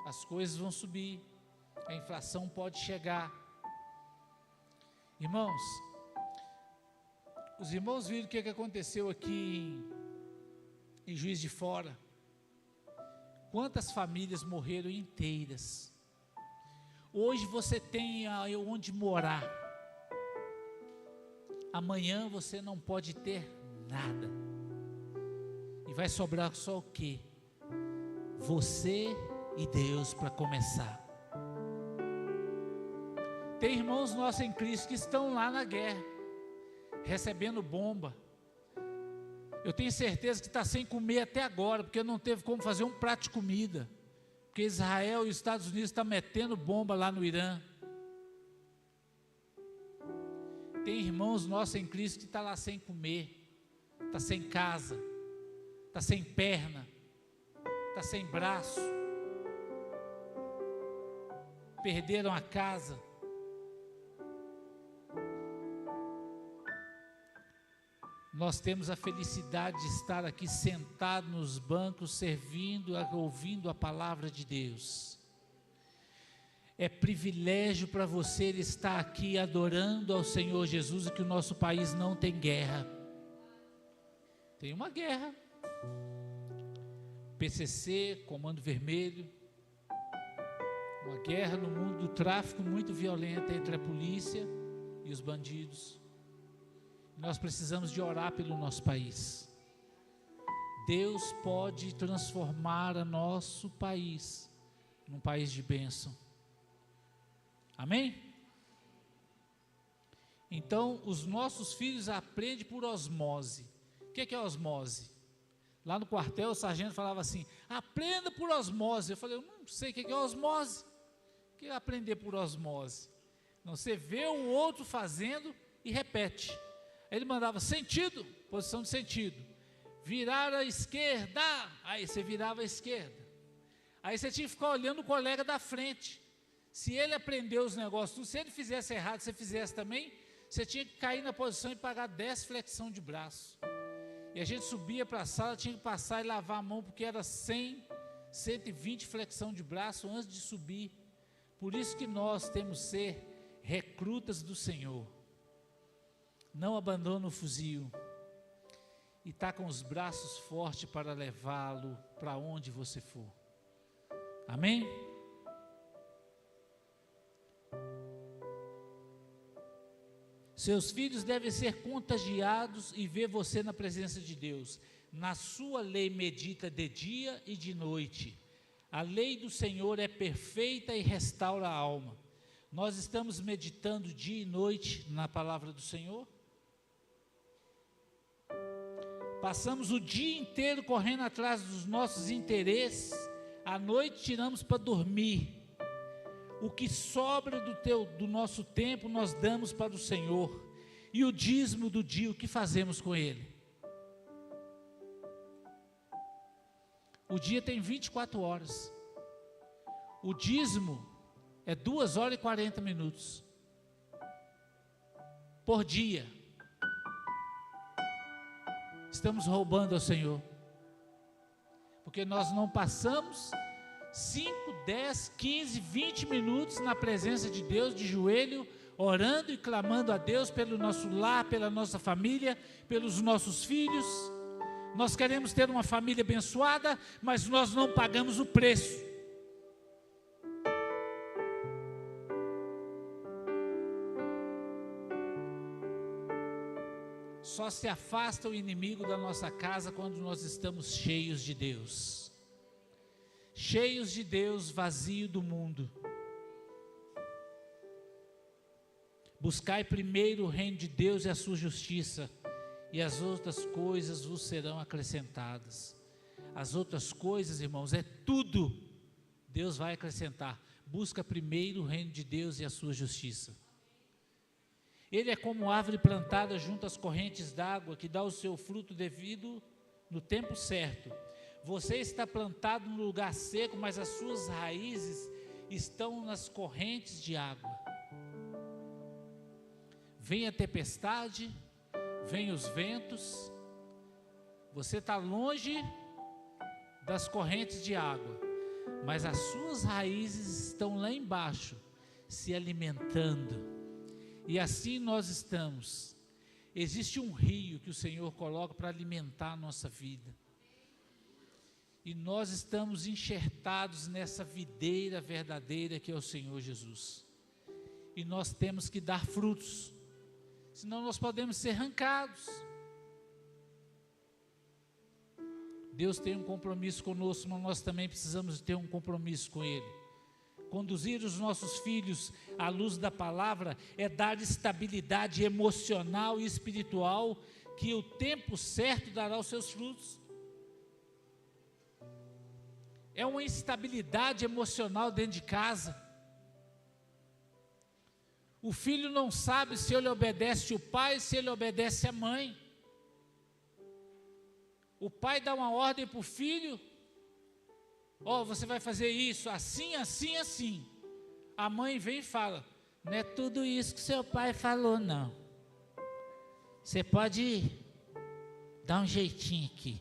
as coisas vão subir, a inflação pode chegar. Irmãos, os irmãos viram o que aconteceu aqui em Juiz de Fora. Quantas famílias morreram inteiras. Hoje você tem onde morar. Amanhã você não pode ter nada. E vai sobrar só o quê? Você e Deus para começar. Tem irmãos nossos em Cristo que estão lá na guerra, recebendo bomba. Eu tenho certeza que está sem comer até agora, porque não teve como fazer um prato de comida. Porque Israel e os Estados Unidos estão metendo bomba lá no Irã. Tem irmãos nossos em Cristo que estão lá sem comer, está sem casa, está sem perna, está sem braço, perderam a casa. Nós temos a felicidade de estar aqui sentado nos bancos, servindo, ouvindo a palavra de Deus. É privilégio para você estar aqui adorando ao Senhor Jesus, e que o nosso país não tem guerra. Tem uma guerra. PCC, Comando Vermelho, uma guerra no mundo do tráfico muito violenta entre a polícia e os bandidos. Nós precisamos de orar pelo nosso país. Deus pode transformar o nosso país num país de bênção. Amém? Então, os nossos filhos aprendem por osmose. O que é osmose? Lá no quartel, o sargento falava assim: aprenda por osmose. Eu falei: eu não sei o que é osmose. O que é aprender por osmose? Não, você vê o outro fazendo e repete. Ele mandava sentido, posição de sentido, virar à esquerda, aí você virava à esquerda. Aí você tinha que ficar olhando o colega da frente. Se ele aprendeu os negócios, se ele fizesse errado, você fizesse também, você tinha que cair na posição e pagar 10 flexão de braço. E a gente subia para a sala, tinha que passar e lavar a mão, porque era 100, 120 flexão de braço antes de subir. Por isso que nós temos que ser recrutas do Senhor. Não abandona o fuzil e está com os braços fortes para levá-lo para onde você for. Amém? Seus filhos devem ser contagiados e ver você na presença de Deus. Na sua lei medita de dia e de noite. A lei do Senhor é perfeita e restaura a alma. Nós estamos meditando dia e noite na palavra do Senhor? Passamos o dia inteiro correndo atrás dos nossos interesses, À noite tiramos para dormir. O que sobra do nosso tempo nós damos para o Senhor. E o dízimo do dia, o que fazemos com ele? O dia tem 24 horas. O dízimo é 2 horas e 40 minutos por dia. Estamos roubando ao Senhor, porque nós não passamos 5, 10, 15, 20 minutos na presença de Deus, de joelho, orando e clamando a Deus pelo nosso lar, pela nossa família, pelos nossos filhos. Nós queremos ter uma família abençoada, mas nós não pagamos o preço. Só se afasta o inimigo da nossa casa quando nós estamos cheios de Deus. Cheios de Deus, vazio do mundo. Buscai primeiro o reino de Deus e a sua justiça, e as outras coisas vos serão acrescentadas. As outras coisas, irmãos, é tudo. Deus vai acrescentar. Busca primeiro o reino de Deus e a sua justiça. Ele é como árvore plantada junto às correntes d'água, que dá o seu fruto devido no tempo certo. Você está plantado no lugar seco, mas as suas raízes estão nas correntes de água. Vem a tempestade, vem os ventos, você está longe das correntes de água, mas as suas raízes estão lá embaixo, se alimentando. E assim nós estamos. Existe um rio que o Senhor coloca para alimentar a nossa vida. E nós estamos enxertados nessa videira verdadeira que é o Senhor Jesus. E nós temos que dar frutos, senão nós podemos ser arrancados. Deus tem um compromisso conosco, mas nós também precisamos ter um compromisso com Ele. Conduzir os nossos filhos à luz da palavra é dar estabilidade emocional e espiritual, que o tempo certo dará os seus frutos. É uma instabilidade emocional dentro de casa. O filho não sabe se ele obedece o pai, se ele obedece a mãe. O pai dá uma ordem para o filho: ó, você vai fazer isso, assim, assim, assim. A mãe vem e fala: não é tudo isso que seu pai falou, não. Você pode dar um jeitinho aqui.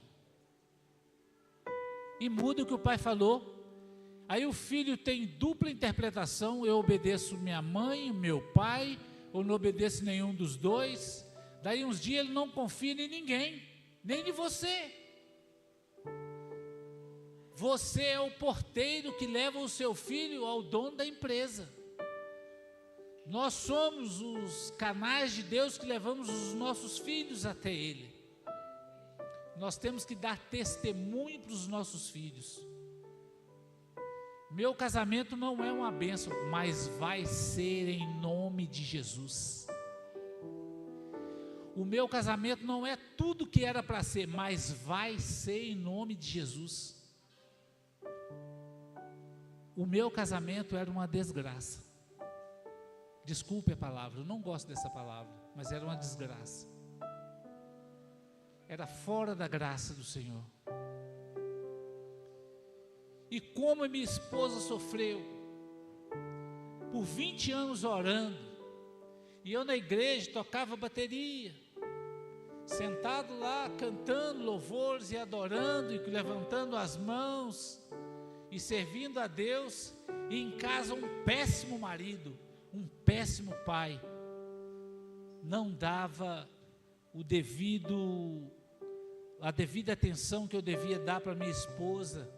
E muda o que o pai falou. Aí o filho tem dupla interpretação: eu obedeço minha mãe, meu pai, ou não obedeço nenhum dos dois. Daí uns dias ele não confia em ninguém, nem em você. Você é o porteiro que leva o seu filho ao dono da empresa. Nós somos os canais de Deus que levamos os nossos filhos até Ele. Nós temos que dar testemunho para os nossos filhos. Meu casamento não é uma bênção, mas vai ser em nome de Jesus. O meu casamento não é tudo que era para ser, mas vai ser em nome de Jesus. O meu casamento era uma desgraça. Desculpe a palavra, eu não gosto dessa palavra, mas era uma desgraça. Era fora da graça do Senhor. E como a minha esposa sofreu, por 20 anos orando, e eu na igreja tocava bateria, sentado lá cantando louvores e adorando e levantando as mãos e servindo a Deus, e em casa um péssimo marido, um péssimo pai, não dava a devida atenção que eu devia dar para minha esposa,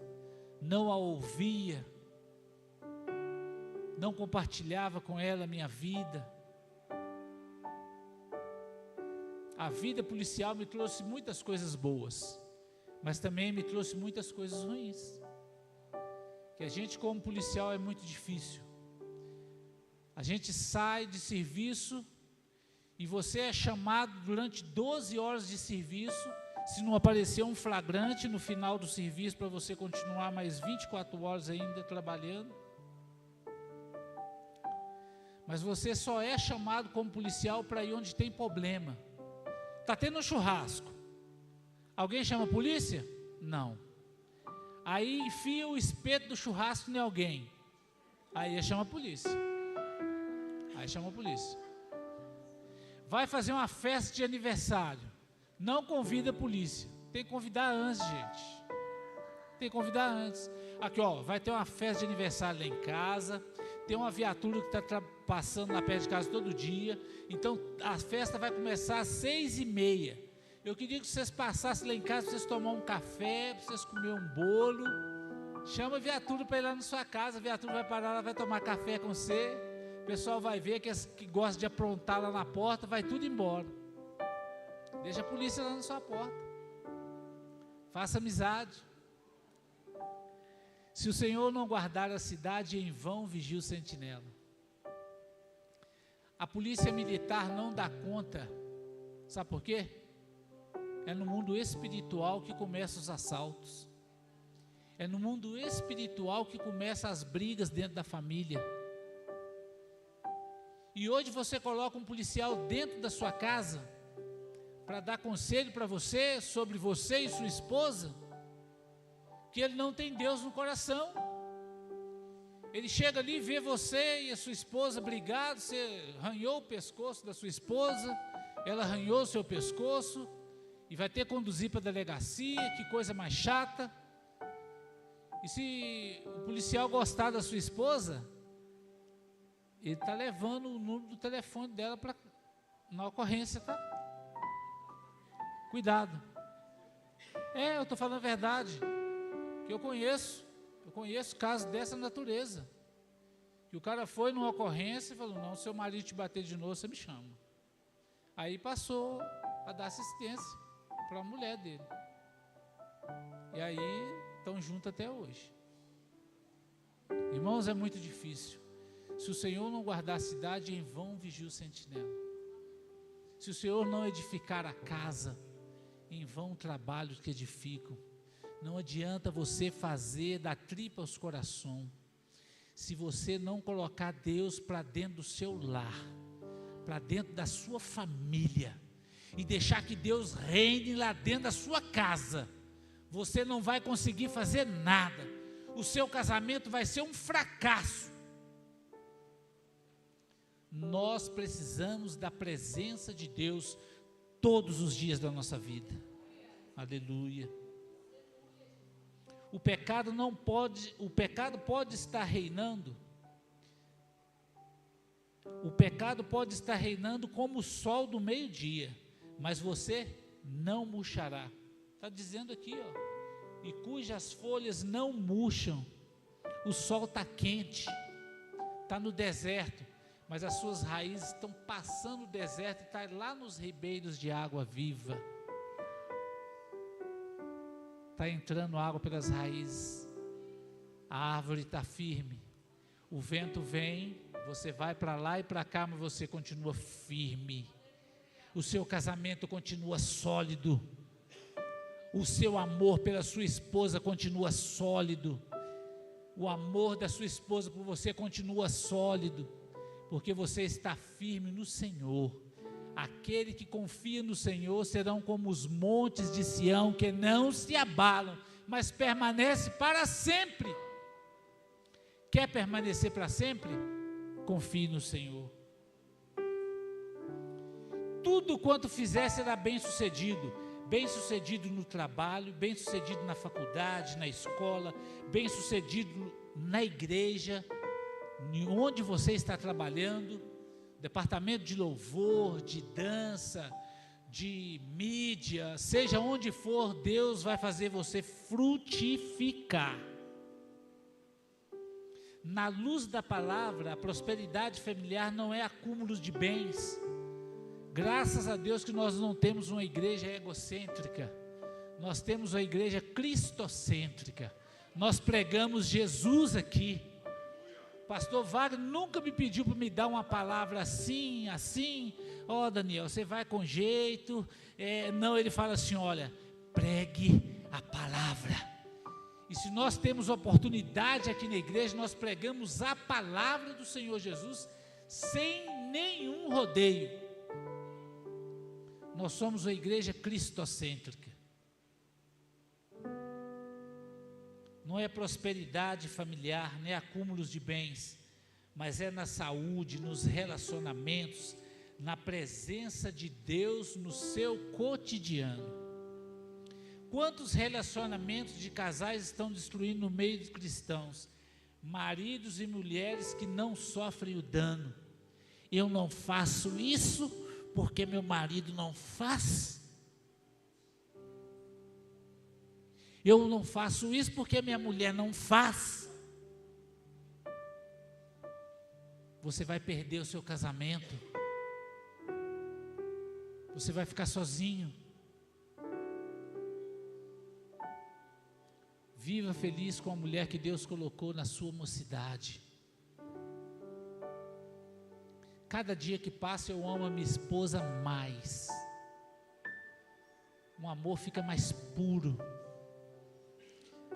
não a ouvia, não compartilhava com ela a minha vida. A vida policial me trouxe muitas coisas boas, mas também me trouxe muitas coisas ruins. Que a gente como policial é muito difícil. A gente sai de serviço e você é chamado durante 12 horas de serviço, se não aparecer um flagrante no final do serviço para você continuar mais 24 horas ainda trabalhando. Mas você só é chamado como policial para ir onde tem problema. Está tendo um churrasco. Alguém chama a polícia? Não. Aí enfia o espeto do churrasco em alguém. Aí chama a polícia. Aí chama a polícia. Vai fazer uma festa de aniversário. Não convida a polícia. Tem que convidar antes, gente. Tem que convidar antes. Aqui, ó, vai ter uma festa de aniversário lá em casa. Tem uma viatura que está passando lá perto de casa todo dia. Então, a festa vai começar às 6h30. Eu queria que vocês passassem lá em casa, para vocês tomarem um café, para vocês comerem um bolo. Chama a viatura para ir lá na sua casa. A viatura vai parar lá, vai tomar café com você. O pessoal vai ver que as que gostam de aprontar lá na porta, vai tudo embora. Deixa a polícia lá na sua porta. Faça amizade. Se o Senhor não guardar a cidade, em vão vigia o sentinela. A polícia militar não dá conta. Sabe por quê? É no mundo espiritual que começam os assaltos. É no mundo espiritual que começam as brigas dentro da família. E hoje você coloca um policial dentro da sua casa para dar conselho para você sobre você e sua esposa, que ele não tem Deus no coração. Ele chega ali, vê você e a sua esposa brigados, você arranhou o pescoço da sua esposa, ela arranhou o seu pescoço, e vai ter que conduzir para a delegacia, que coisa mais chata. E se o policial gostar da sua esposa, ele está levando o número do telefone dela na ocorrência, tá? Cuidado. Eu estou falando a verdade, que eu conheço casos dessa natureza, que o cara foi numa ocorrência e falou, não, se seu marido te bater de novo, você me chama. Aí passou a dar assistência para a mulher dele, e aí estão juntos até hoje. Irmãos, é muito difícil. Se o Senhor não guardar a cidade, em vão vigia o sentinela. Se o Senhor não edificar a casa, em vão trabalhos que edificam. Não adianta você fazer da tripa aos corações, se você não colocar Deus para dentro do seu lar, para dentro da sua família, e deixar que Deus reine lá dentro da sua casa, você não vai conseguir fazer nada. O seu casamento vai ser um fracasso. Nós precisamos da presença de Deus todos os dias da nossa vida. Aleluia. O pecado pode estar reinando. O pecado pode estar reinando como o sol do meio-dia, mas você não murchará. Está dizendo aqui, ó, e cujas folhas não murcham. O sol está quente, está no deserto, mas as suas raízes estão passando o deserto e está lá nos ribeiros de água viva. Está entrando água pelas raízes, a árvore está firme, o vento vem, você vai para lá e para cá, mas você continua firme. O seu casamento continua sólido, o seu amor pela sua esposa continua sólido, o amor da sua esposa por você continua sólido, porque você está firme no Senhor. Aquele que confia no Senhor serão como os montes de Sião, que não se abalam, mas permanece para sempre. Quer permanecer para sempre? Confie no Senhor. Tudo quanto fizer será bem sucedido. Bem sucedido no trabalho, bem sucedido na faculdade, na escola, bem sucedido na igreja, onde você está trabalhando, departamento de louvor, de dança, de mídia, seja onde for, Deus vai fazer você frutificar. Na luz da palavra, a prosperidade familiar não é acúmulo de bens. Graças a Deus que nós não temos uma igreja egocêntrica, nós temos uma igreja cristocêntrica. Nós pregamos Jesus aqui. Pastor Wagner nunca me pediu para me dar uma palavra assim, assim. Daniel, você vai com jeito. Não, ele fala assim, olha, pregue a palavra. E se nós temos oportunidade aqui na igreja, nós pregamos a palavra do Senhor Jesus sem nenhum rodeio. Nós somos uma igreja cristocêntrica. Não é prosperidade familiar, nem acúmulos de bens, mas é na saúde, nos relacionamentos, na presença de Deus no seu cotidiano. Quantos relacionamentos de casais estão destruindo no meio de cristãos? Maridos e mulheres que não sofrem o dano. Eu não faço isso porque meu marido não faz. Eu não faço isso porque minha mulher não faz. Você vai perder o seu casamento. Você vai ficar sozinho. Viva feliz com a mulher que Deus colocou na sua mocidade. Cada dia que passa eu amo a minha esposa mais. O amor fica mais puro.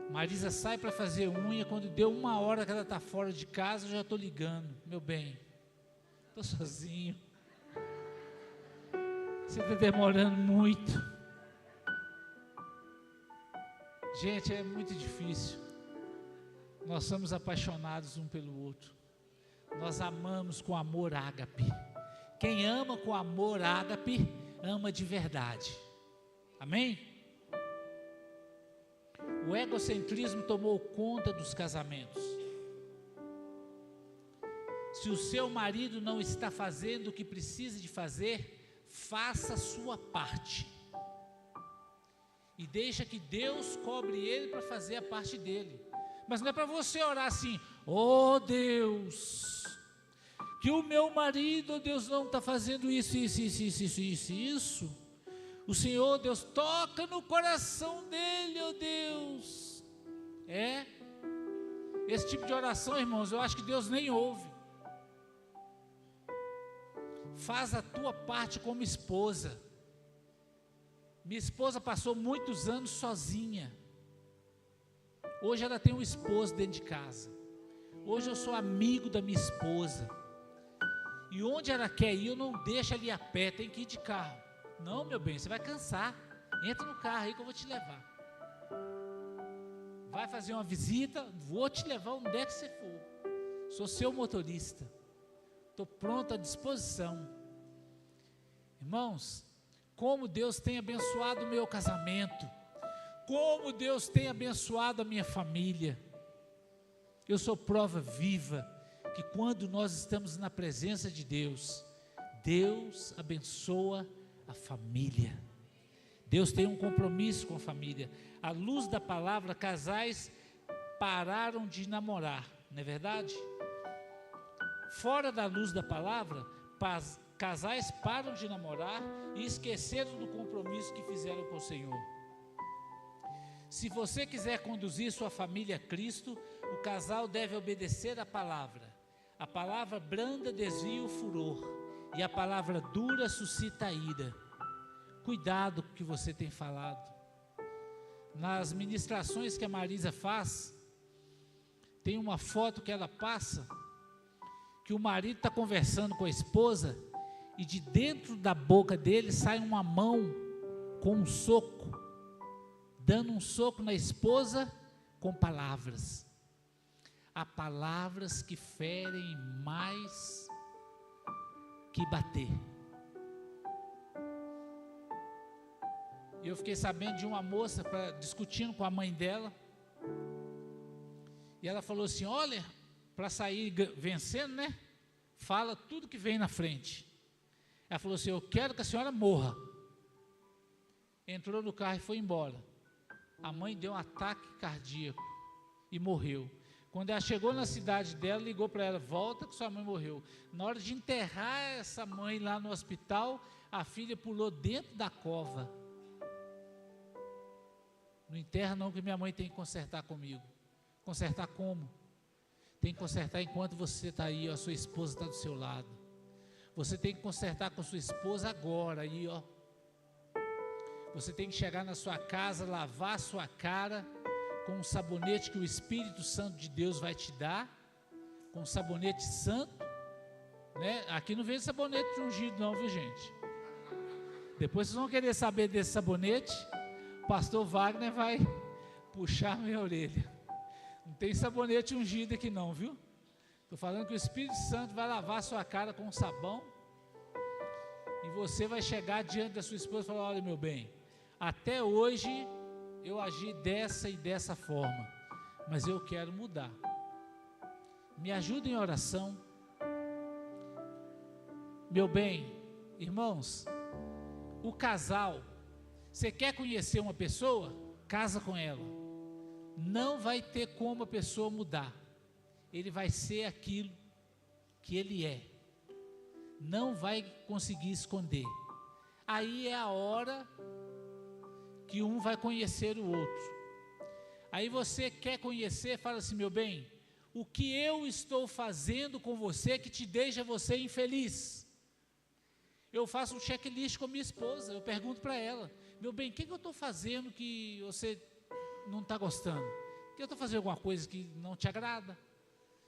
Marisa sai para fazer unha, quando deu 1 hora que ela está fora de casa, eu já estou ligando. Meu bem, estou sozinho. Você está demorando muito. Gente, é muito difícil. Nós somos apaixonados um pelo outro. Nós amamos com amor ágape. Quem ama com amor ágape, ama de verdade. Amém? O egocentrismo tomou conta dos casamentos. Se o seu marido não está fazendo o que precisa de fazer, faça a sua parte. E deixa que Deus cobre ele para fazer a parte dele. Mas não é para você orar assim: oh Deus, que o meu marido, oh Deus, não está fazendo isso. O Senhor, Deus, toca no coração dele, oh Deus. Esse tipo de oração, irmãos, eu acho que Deus nem ouve. Faz a tua parte como esposa. Minha esposa passou muitos anos sozinha. Hoje ela tem um esposo dentro de casa. Hoje eu sou amigo da minha esposa. E onde ela quer ir, eu não deixo ela ir a pé, tem que ir de carro. Não, meu bem, você vai cansar. Entra no carro aí que eu vou te levar. Vai fazer uma visita, vou te levar onde é que você for. Sou seu motorista. Estou pronto à disposição. Irmãos, como Deus tem abençoado o meu casamento, como Deus tem abençoado a minha família. Eu sou prova viva que quando nós estamos na presença de Deus, Deus abençoa a família. Deus tem um compromisso com a família. À luz da palavra, casais pararam de namorar, não é verdade? Fora da luz da palavra, casais param de namorar e esqueceram do compromisso que fizeram com o Senhor. Se você quiser conduzir sua família a Cristo, o casal deve obedecer à palavra. A palavra branda desvia o furor e a palavra dura suscita a ira. Cuidado com o que você tem falado. Nas ministrações que a Marisa faz, tem uma foto que ela passa, que o marido está conversando com a esposa e de dentro da boca dele sai uma mão com um soco, dando um soco na esposa com palavras. Há palavras que ferem mais que bater. Eu fiquei sabendo de uma moça discutindo com a mãe dela, e ela falou assim: olha, para sair vencendo, né? Fala tudo que vem na frente. Ela falou assim: eu quero que a senhora morra. Entrou no carro e foi embora. A mãe deu um ataque cardíaco e morreu. Quando ela chegou na cidade dela, ligou para ela: volta que sua mãe morreu. Na hora de enterrar essa mãe lá no hospital, a filha pulou dentro da cova. Não enterra não, que minha mãe tem que consertar comigo. Consertar como? Tem que consertar enquanto você está aí, ó, a sua esposa está do seu lado. Você tem que consertar com a sua esposa agora, aí, ó. Você tem que chegar na sua casa, lavar a sua cara com um sabonete que o Espírito Santo de Deus vai te dar, com um sabonete santo, né? Aqui não vem sabonete ungido não, viu gente? Depois vocês vão querer saber desse sabonete, o pastor Wagner vai puxar minha orelha. Não tem sabonete ungido aqui não, viu? Estou falando que o Espírito Santo vai lavar a sua cara com sabão, e você vai chegar diante da sua esposa e falar: olha, meu bem, até hoje eu agi dessa e dessa forma, mas eu quero mudar. Me ajuda em oração. Meu bem, irmãos, o casal, você quer conhecer uma pessoa? Casa com ela. Não vai ter como a pessoa mudar. Ele vai ser aquilo que ele é. Não vai conseguir esconder. Aí é a hora que um vai conhecer o outro. Aí você quer conhecer, fala assim: meu bem, o que eu estou fazendo com você que te deixa você infeliz? Eu faço um checklist com a minha esposa, eu pergunto para ela: meu bem, o que eu estou fazendo que você não está gostando? Que eu estou fazendo alguma coisa que não te agrada?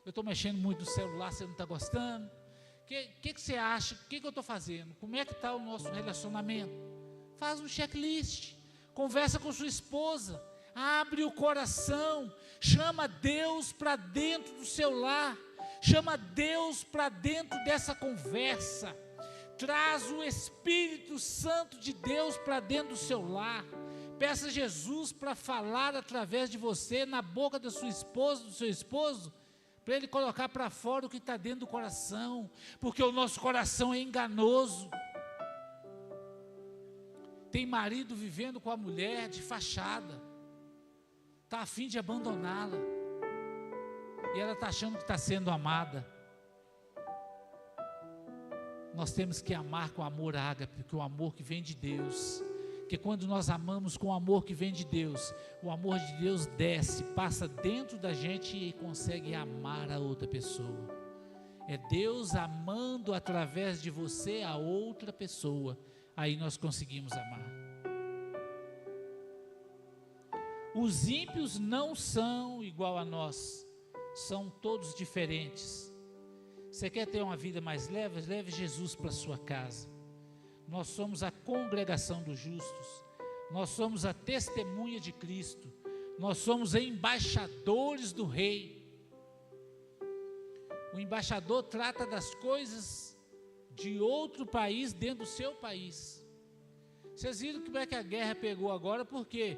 Eu estou mexendo muito no celular, você não está gostando? O que você acha? O que eu estou fazendo? Como é que está o nosso relacionamento? Faz um checklist, conversa com sua esposa, abre o coração, chama Deus para dentro do seu lar, chama Deus para dentro dessa conversa, traz o Espírito Santo de Deus para dentro do seu lar, peça Jesus para falar através de você, na boca da sua esposa, do seu esposo, para ele colocar para fora o que está dentro do coração, porque o nosso coração é enganoso. Tem marido vivendo com a mulher de fachada, está a fim de abandoná-la, e ela está achando que está sendo amada. Nós temos que amar com amor ágape, porque o amor que vem de Deus, que quando nós amamos com o amor que vem de Deus, o amor de Deus desce, passa dentro da gente e consegue amar a outra pessoa. É Deus amando através de você a outra pessoa, aí nós conseguimos amar. Os ímpios não são igual a nós, são todos diferentes. Você quer ter uma vida mais leve? Leve Jesus para a sua casa. Nós somos a congregação dos justos, nós somos a testemunha de Cristo, nós somos embaixadores do Rei. O embaixador trata das coisas de outro país dentro do seu país. Vocês viram como é que a guerra pegou agora? Porque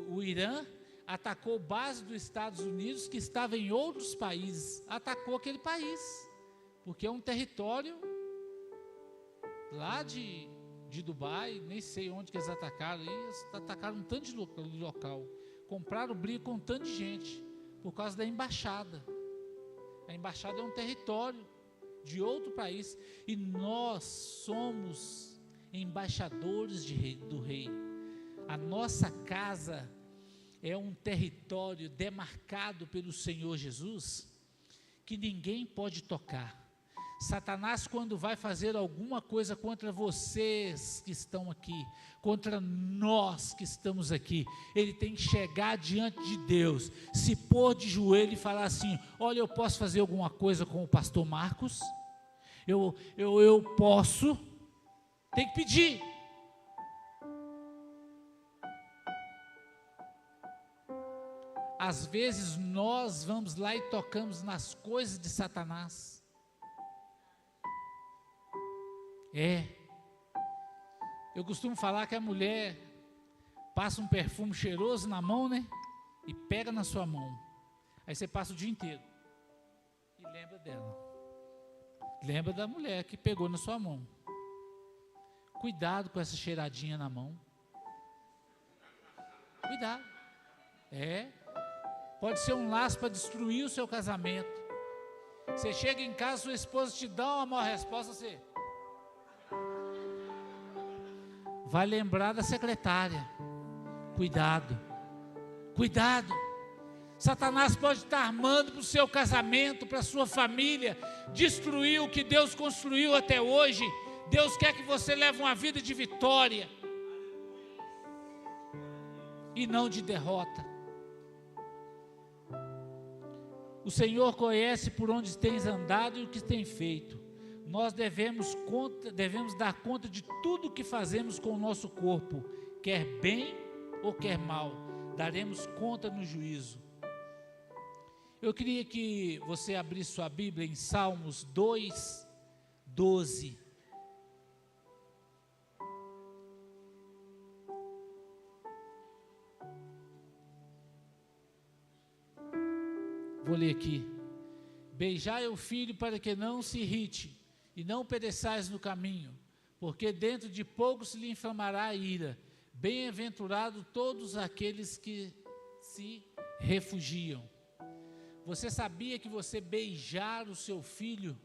o Irã atacou base dos Estados Unidos que estava em outros países, atacou aquele país, porque é um território lá de Dubai, nem sei onde que eles atacaram, eles atacaram um tanto de local, compraram briga com um tanto de gente, por causa da embaixada. A embaixada é um território de outro país, e nós somos embaixadores do Rei. A nossa casa é um território demarcado pelo Senhor Jesus, que ninguém pode tocar. Satanás, quando vai fazer alguma coisa contra vocês que estão aqui, contra nós que estamos aqui, ele tem que chegar diante de Deus, se pôr de joelho e falar assim: olha, eu posso fazer alguma coisa com o pastor Marcos? Eu posso? Tem que pedir. Às vezes nós vamos lá e tocamos nas coisas de Satanás. Eu costumo falar que a mulher passa um perfume cheiroso na mão, né? E pega na sua mão. Aí você passa o dia inteiro e lembra dela. Lembra da mulher que pegou na sua mão. Cuidado com essa cheiradinha na mão. Cuidado. Pode ser um laço para destruir o seu casamento. Você chega em casa, sua esposa te dá uma má resposta, você vai lembrar da secretária. Cuidado. Cuidado. Satanás pode estar armando para o seu casamento, para a sua família, destruir o que Deus construiu até hoje. Deus quer que você leve uma vida de vitória. e não de derrota. O Senhor conhece por onde tens andado e o que tens feito. Nós devemos dar conta de tudo que fazemos com o nosso corpo, quer bem ou quer mal. Daremos conta no juízo. Eu queria que você abrisse sua Bíblia em Salmos 2:12. Vou ler aqui. Beijai o filho para que não se irrite, e não pereçais no caminho, porque dentro de pouco se lhe inflamará a ira. Bem-aventurado todos aqueles que se refugiam. Você sabia que você beijar o seu filho,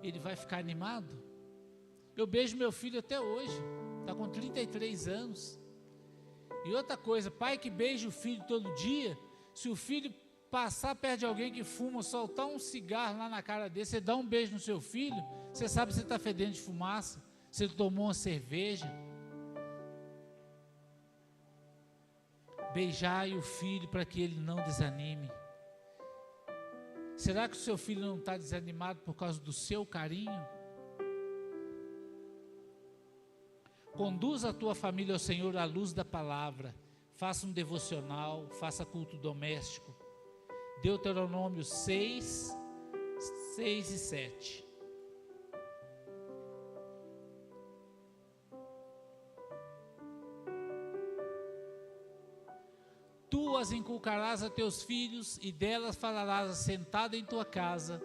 ele vai ficar animado? Eu beijo meu filho até hoje, está com 33 anos. E outra coisa, pai que beija o filho todo dia, se o filho passar perto de alguém que fuma, soltar um cigarro lá na cara dele, você dá um beijo no seu filho, você sabe que você está fedendo de fumaça, você tomou uma cerveja. Beijai o filho para que ele não desanime. Será que o seu filho não está desanimado por causa do seu carinho? Conduza a tua família ao Senhor à luz da palavra. Faça um devocional, faça culto doméstico. Deuteronômio 6, 6 e 7. Tu as inculcarás a teus filhos, e delas falarás assentado em tua casa,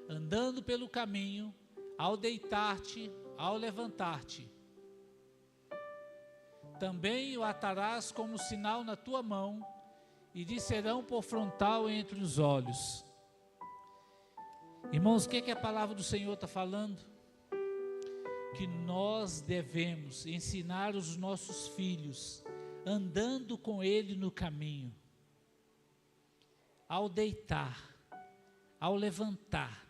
andando pelo caminho, ao deitar-te, ao levantar-te. Também o atarás como sinal na tua mão, e lhe serão por frontal entre os olhos. Irmãos, o que a palavra do Senhor está falando? Que nós devemos ensinar os nossos filhos, andando com ele no caminho, ao deitar, ao levantar,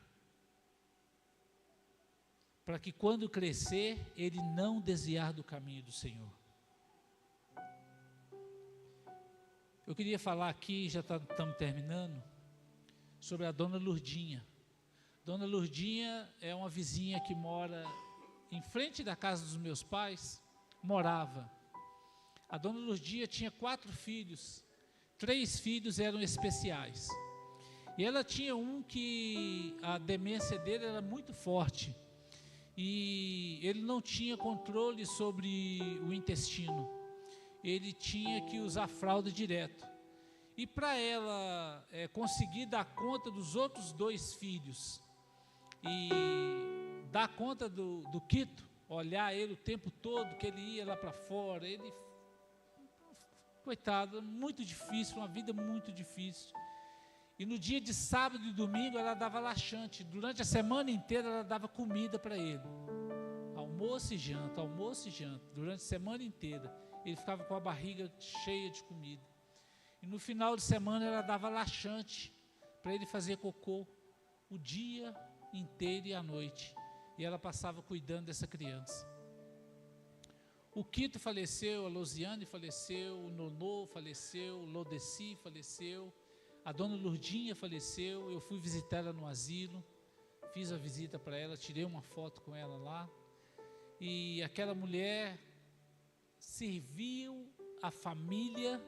para que quando crescer, ele não desviar do caminho do Senhor. Eu queria falar aqui, já estamos terminando, sobre a Dona Lurdinha. Dona Lurdinha é uma vizinha que mora em frente da casa dos meus pais, morava. A Dona Lurdinha tinha 4 filhos, 3 filhos eram especiais. E ela tinha um que a demência dele era muito forte, e ele não tinha controle sobre o intestino. Ele tinha que usar fralda direto. E para ela conseguir dar conta dos outros 2 filhos e dar conta do Quito, olhar ele o tempo todo, que ele ia lá para fora, ele, coitado, muito difícil, uma vida muito difícil. E no dia de sábado e domingo ela dava laxante, durante a semana inteira ela dava comida para ele, almoço e janta, durante a semana inteira. Ele ficava com a barriga cheia de comida. E no final de semana ela dava laxante para ele fazer cocô o dia inteiro e a noite. E ela passava cuidando dessa criança. O Quito faleceu, a Losiane faleceu, o Nonô faleceu, o Lodeci faleceu, a Dona Lurdinha faleceu. Eu fui visitar ela no asilo, fiz a visita para ela, tirei uma foto com ela lá. E aquela mulher serviu a família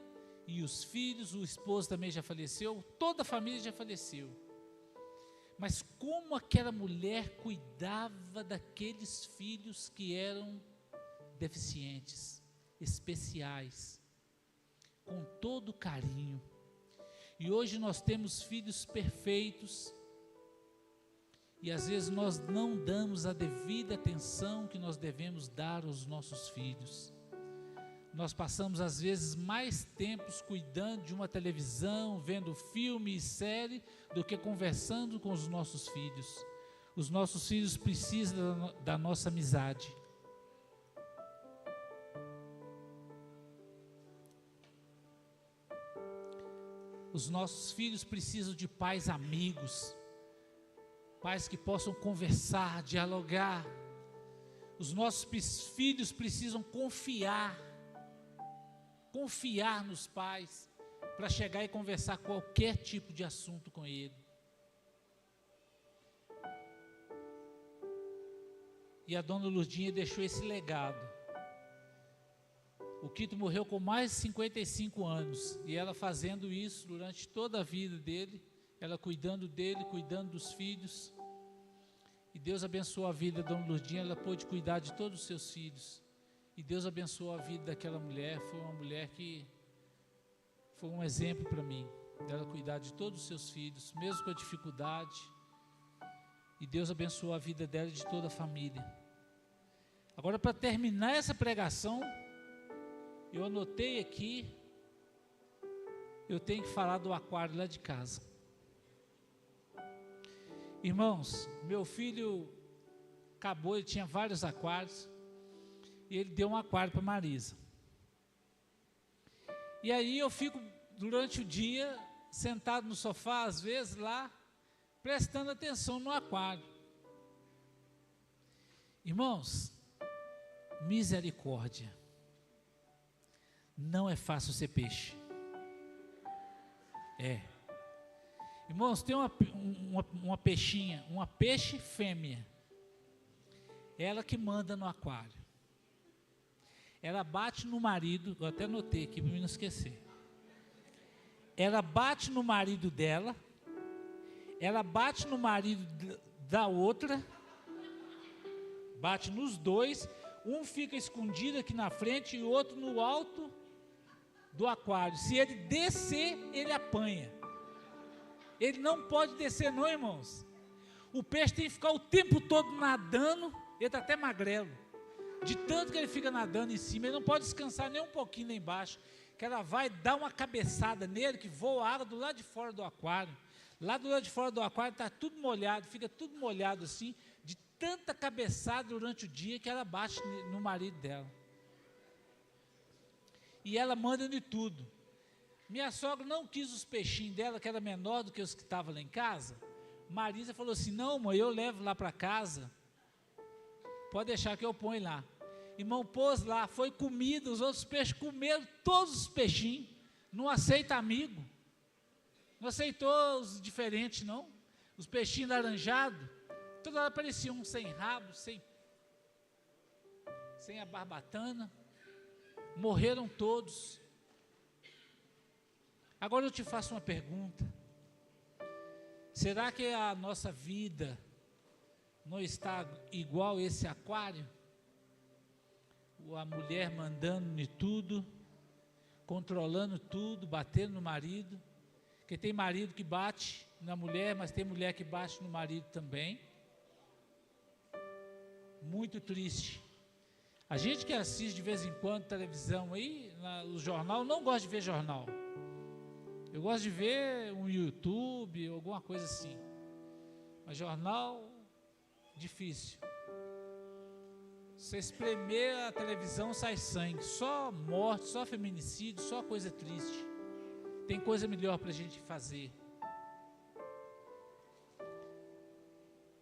e os filhos, o esposo também já faleceu, toda a família já faleceu. Mas como aquela mulher cuidava daqueles filhos que eram deficientes, especiais, com todo carinho. E hoje nós temos filhos perfeitos, e às vezes nós não damos a devida atenção que nós devemos dar aos nossos filhos. Nós passamos às vezes mais tempos cuidando de uma televisão, vendo filme e série, do que conversando com os nossos filhos. Os nossos filhos precisam da nossa amizade. Os nossos filhos precisam de pais amigos, pais que possam conversar, dialogar. Os nossos filhos precisam confiar. confiar nos pais para chegar e conversar qualquer tipo de assunto com ele. E a dona Lurdinha deixou esse legado. O Quito morreu com mais de 55 anos, e ela fazendo isso durante toda a vida dele, ela cuidando dele, cuidando dos filhos. E Deus abençoou a vida da dona Lurdinha, ela pôde cuidar de todos os seus filhos. E Deus abençoou a vida daquela mulher, foi uma mulher que foi um exemplo para mim, dela cuidar de todos os seus filhos, mesmo com a dificuldade. E Deus abençoou a vida dela e de toda a família. Agora, para terminar essa pregação, eu anotei aqui, eu tenho que falar do aquário lá de casa. Irmãos, meu filho acabou, ele tinha vários aquários, e ele deu um aquário para Marisa. E aí eu fico durante o dia, sentado no sofá, às vezes lá, prestando atenção no aquário. Irmãos, misericórdia. Não é fácil ser peixe. Irmãos, tem uma peixinha, uma peixe fêmea. Ela que manda no aquário. Ela bate no marido, eu até anotei aqui para não esquecer. Ela bate no marido dela, ela bate no marido da outra, bate nos dois, um fica escondido aqui na frente e o outro no alto do aquário. Se ele descer, ele apanha. Ele não pode descer não, irmãos. O peixe tem que ficar o tempo todo nadando, ele está até magrelo. De tanto que ele fica nadando em cima, ele não pode descansar nem um pouquinho lá embaixo, que ela vai dar uma cabeçada nele, que voa água do lado de fora do aquário. Lá do lado de fora do aquário está tudo molhado, fica tudo molhado assim, de tanta cabeçada durante o dia que ela bate no marido dela. E ela manda de tudo. Minha sogra não quis os peixinhos dela, que era menor do que os que estavam lá em casa. Marisa falou assim, não mãe, eu levo lá para casa, pode deixar que eu ponho lá. Irmão, pôs lá, foi comida, os outros peixes comeram todos os peixinhos, não aceita amigo, não aceitou os diferentes não, os peixinhos laranjados, toda hora pareciam sem rabo, sem a barbatana, morreram todos. Agora eu te faço uma pergunta, será que a nossa vida não está igual esse aquário? A mulher mandando de tudo, controlando tudo, batendo no marido, porque tem marido que bate na mulher, mas tem mulher que bate no marido também. Muito triste. A gente que assiste de vez em quando televisão aí, o jornal, não gosta de ver jornal. Eu gosto de ver um YouTube, alguma coisa assim. Mas jornal, difícil. Você espremer a televisão, sai sangue. Só morte, só feminicídio, só coisa triste. Tem coisa melhor para a gente fazer.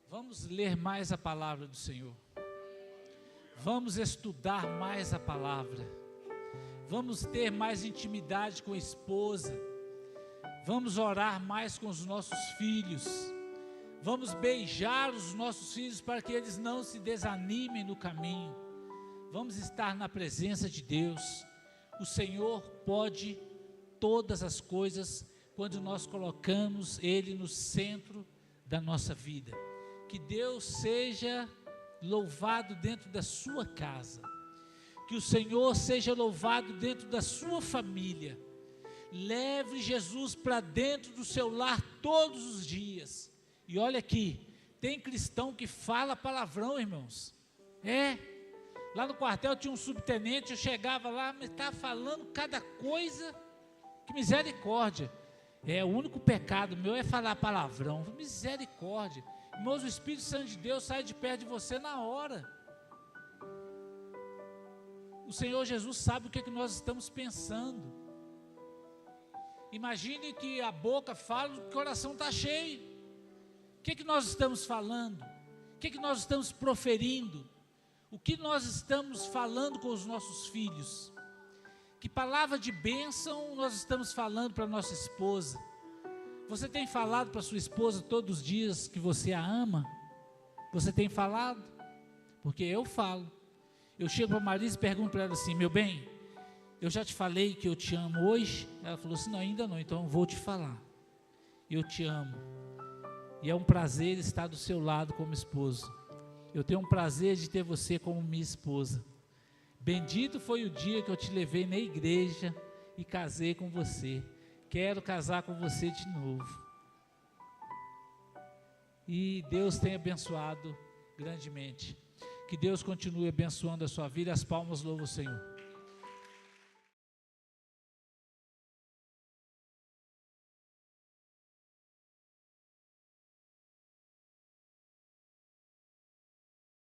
Vamos ler mais a palavra do Senhor. Vamos estudar mais a palavra. Vamos ter mais intimidade com a esposa. Vamos orar mais com os nossos filhos. Vamos beijar os nossos filhos para que eles não se desanimem no caminho. Vamos estar na presença de Deus. O Senhor pode todas as coisas quando nós colocamos Ele no centro da nossa vida. Que Deus seja louvado dentro da sua casa. Que o Senhor seja louvado dentro da sua família. Leve Jesus para dentro do seu lar todos os dias. E olha aqui, tem cristão que fala palavrão, irmãos. Lá no quartel tinha um subtenente, eu chegava lá, mas estava falando cada coisa, que misericórdia. O único pecado meu é falar palavrão, misericórdia. Irmãos, o Espírito Santo de Deus sai de perto de você na hora. O Senhor Jesus sabe o que nós estamos pensando. Imagine que a boca fala, o coração está cheio. O que nós estamos falando? O que nós estamos proferindo? O que nós estamos falando com os nossos filhos? Que palavra de bênção nós estamos falando para nossa esposa? Você tem falado para sua esposa todos os dias que você a ama? Você tem falado? Porque eu falo. Eu chego para a Marisa e pergunto para ela assim: meu bem, eu já te falei que eu te amo hoje? Ela falou assim: não, ainda não, então eu vou te falar. Eu te amo. E é um prazer estar do seu lado como esposo. Eu tenho um prazer de ter você como minha esposa. Bendito foi o dia que eu te levei na igreja e casei com você. Quero casar com você de novo. E Deus tem abençoado grandemente. Que Deus continue abençoando a sua vida. As palmas louvam o Senhor.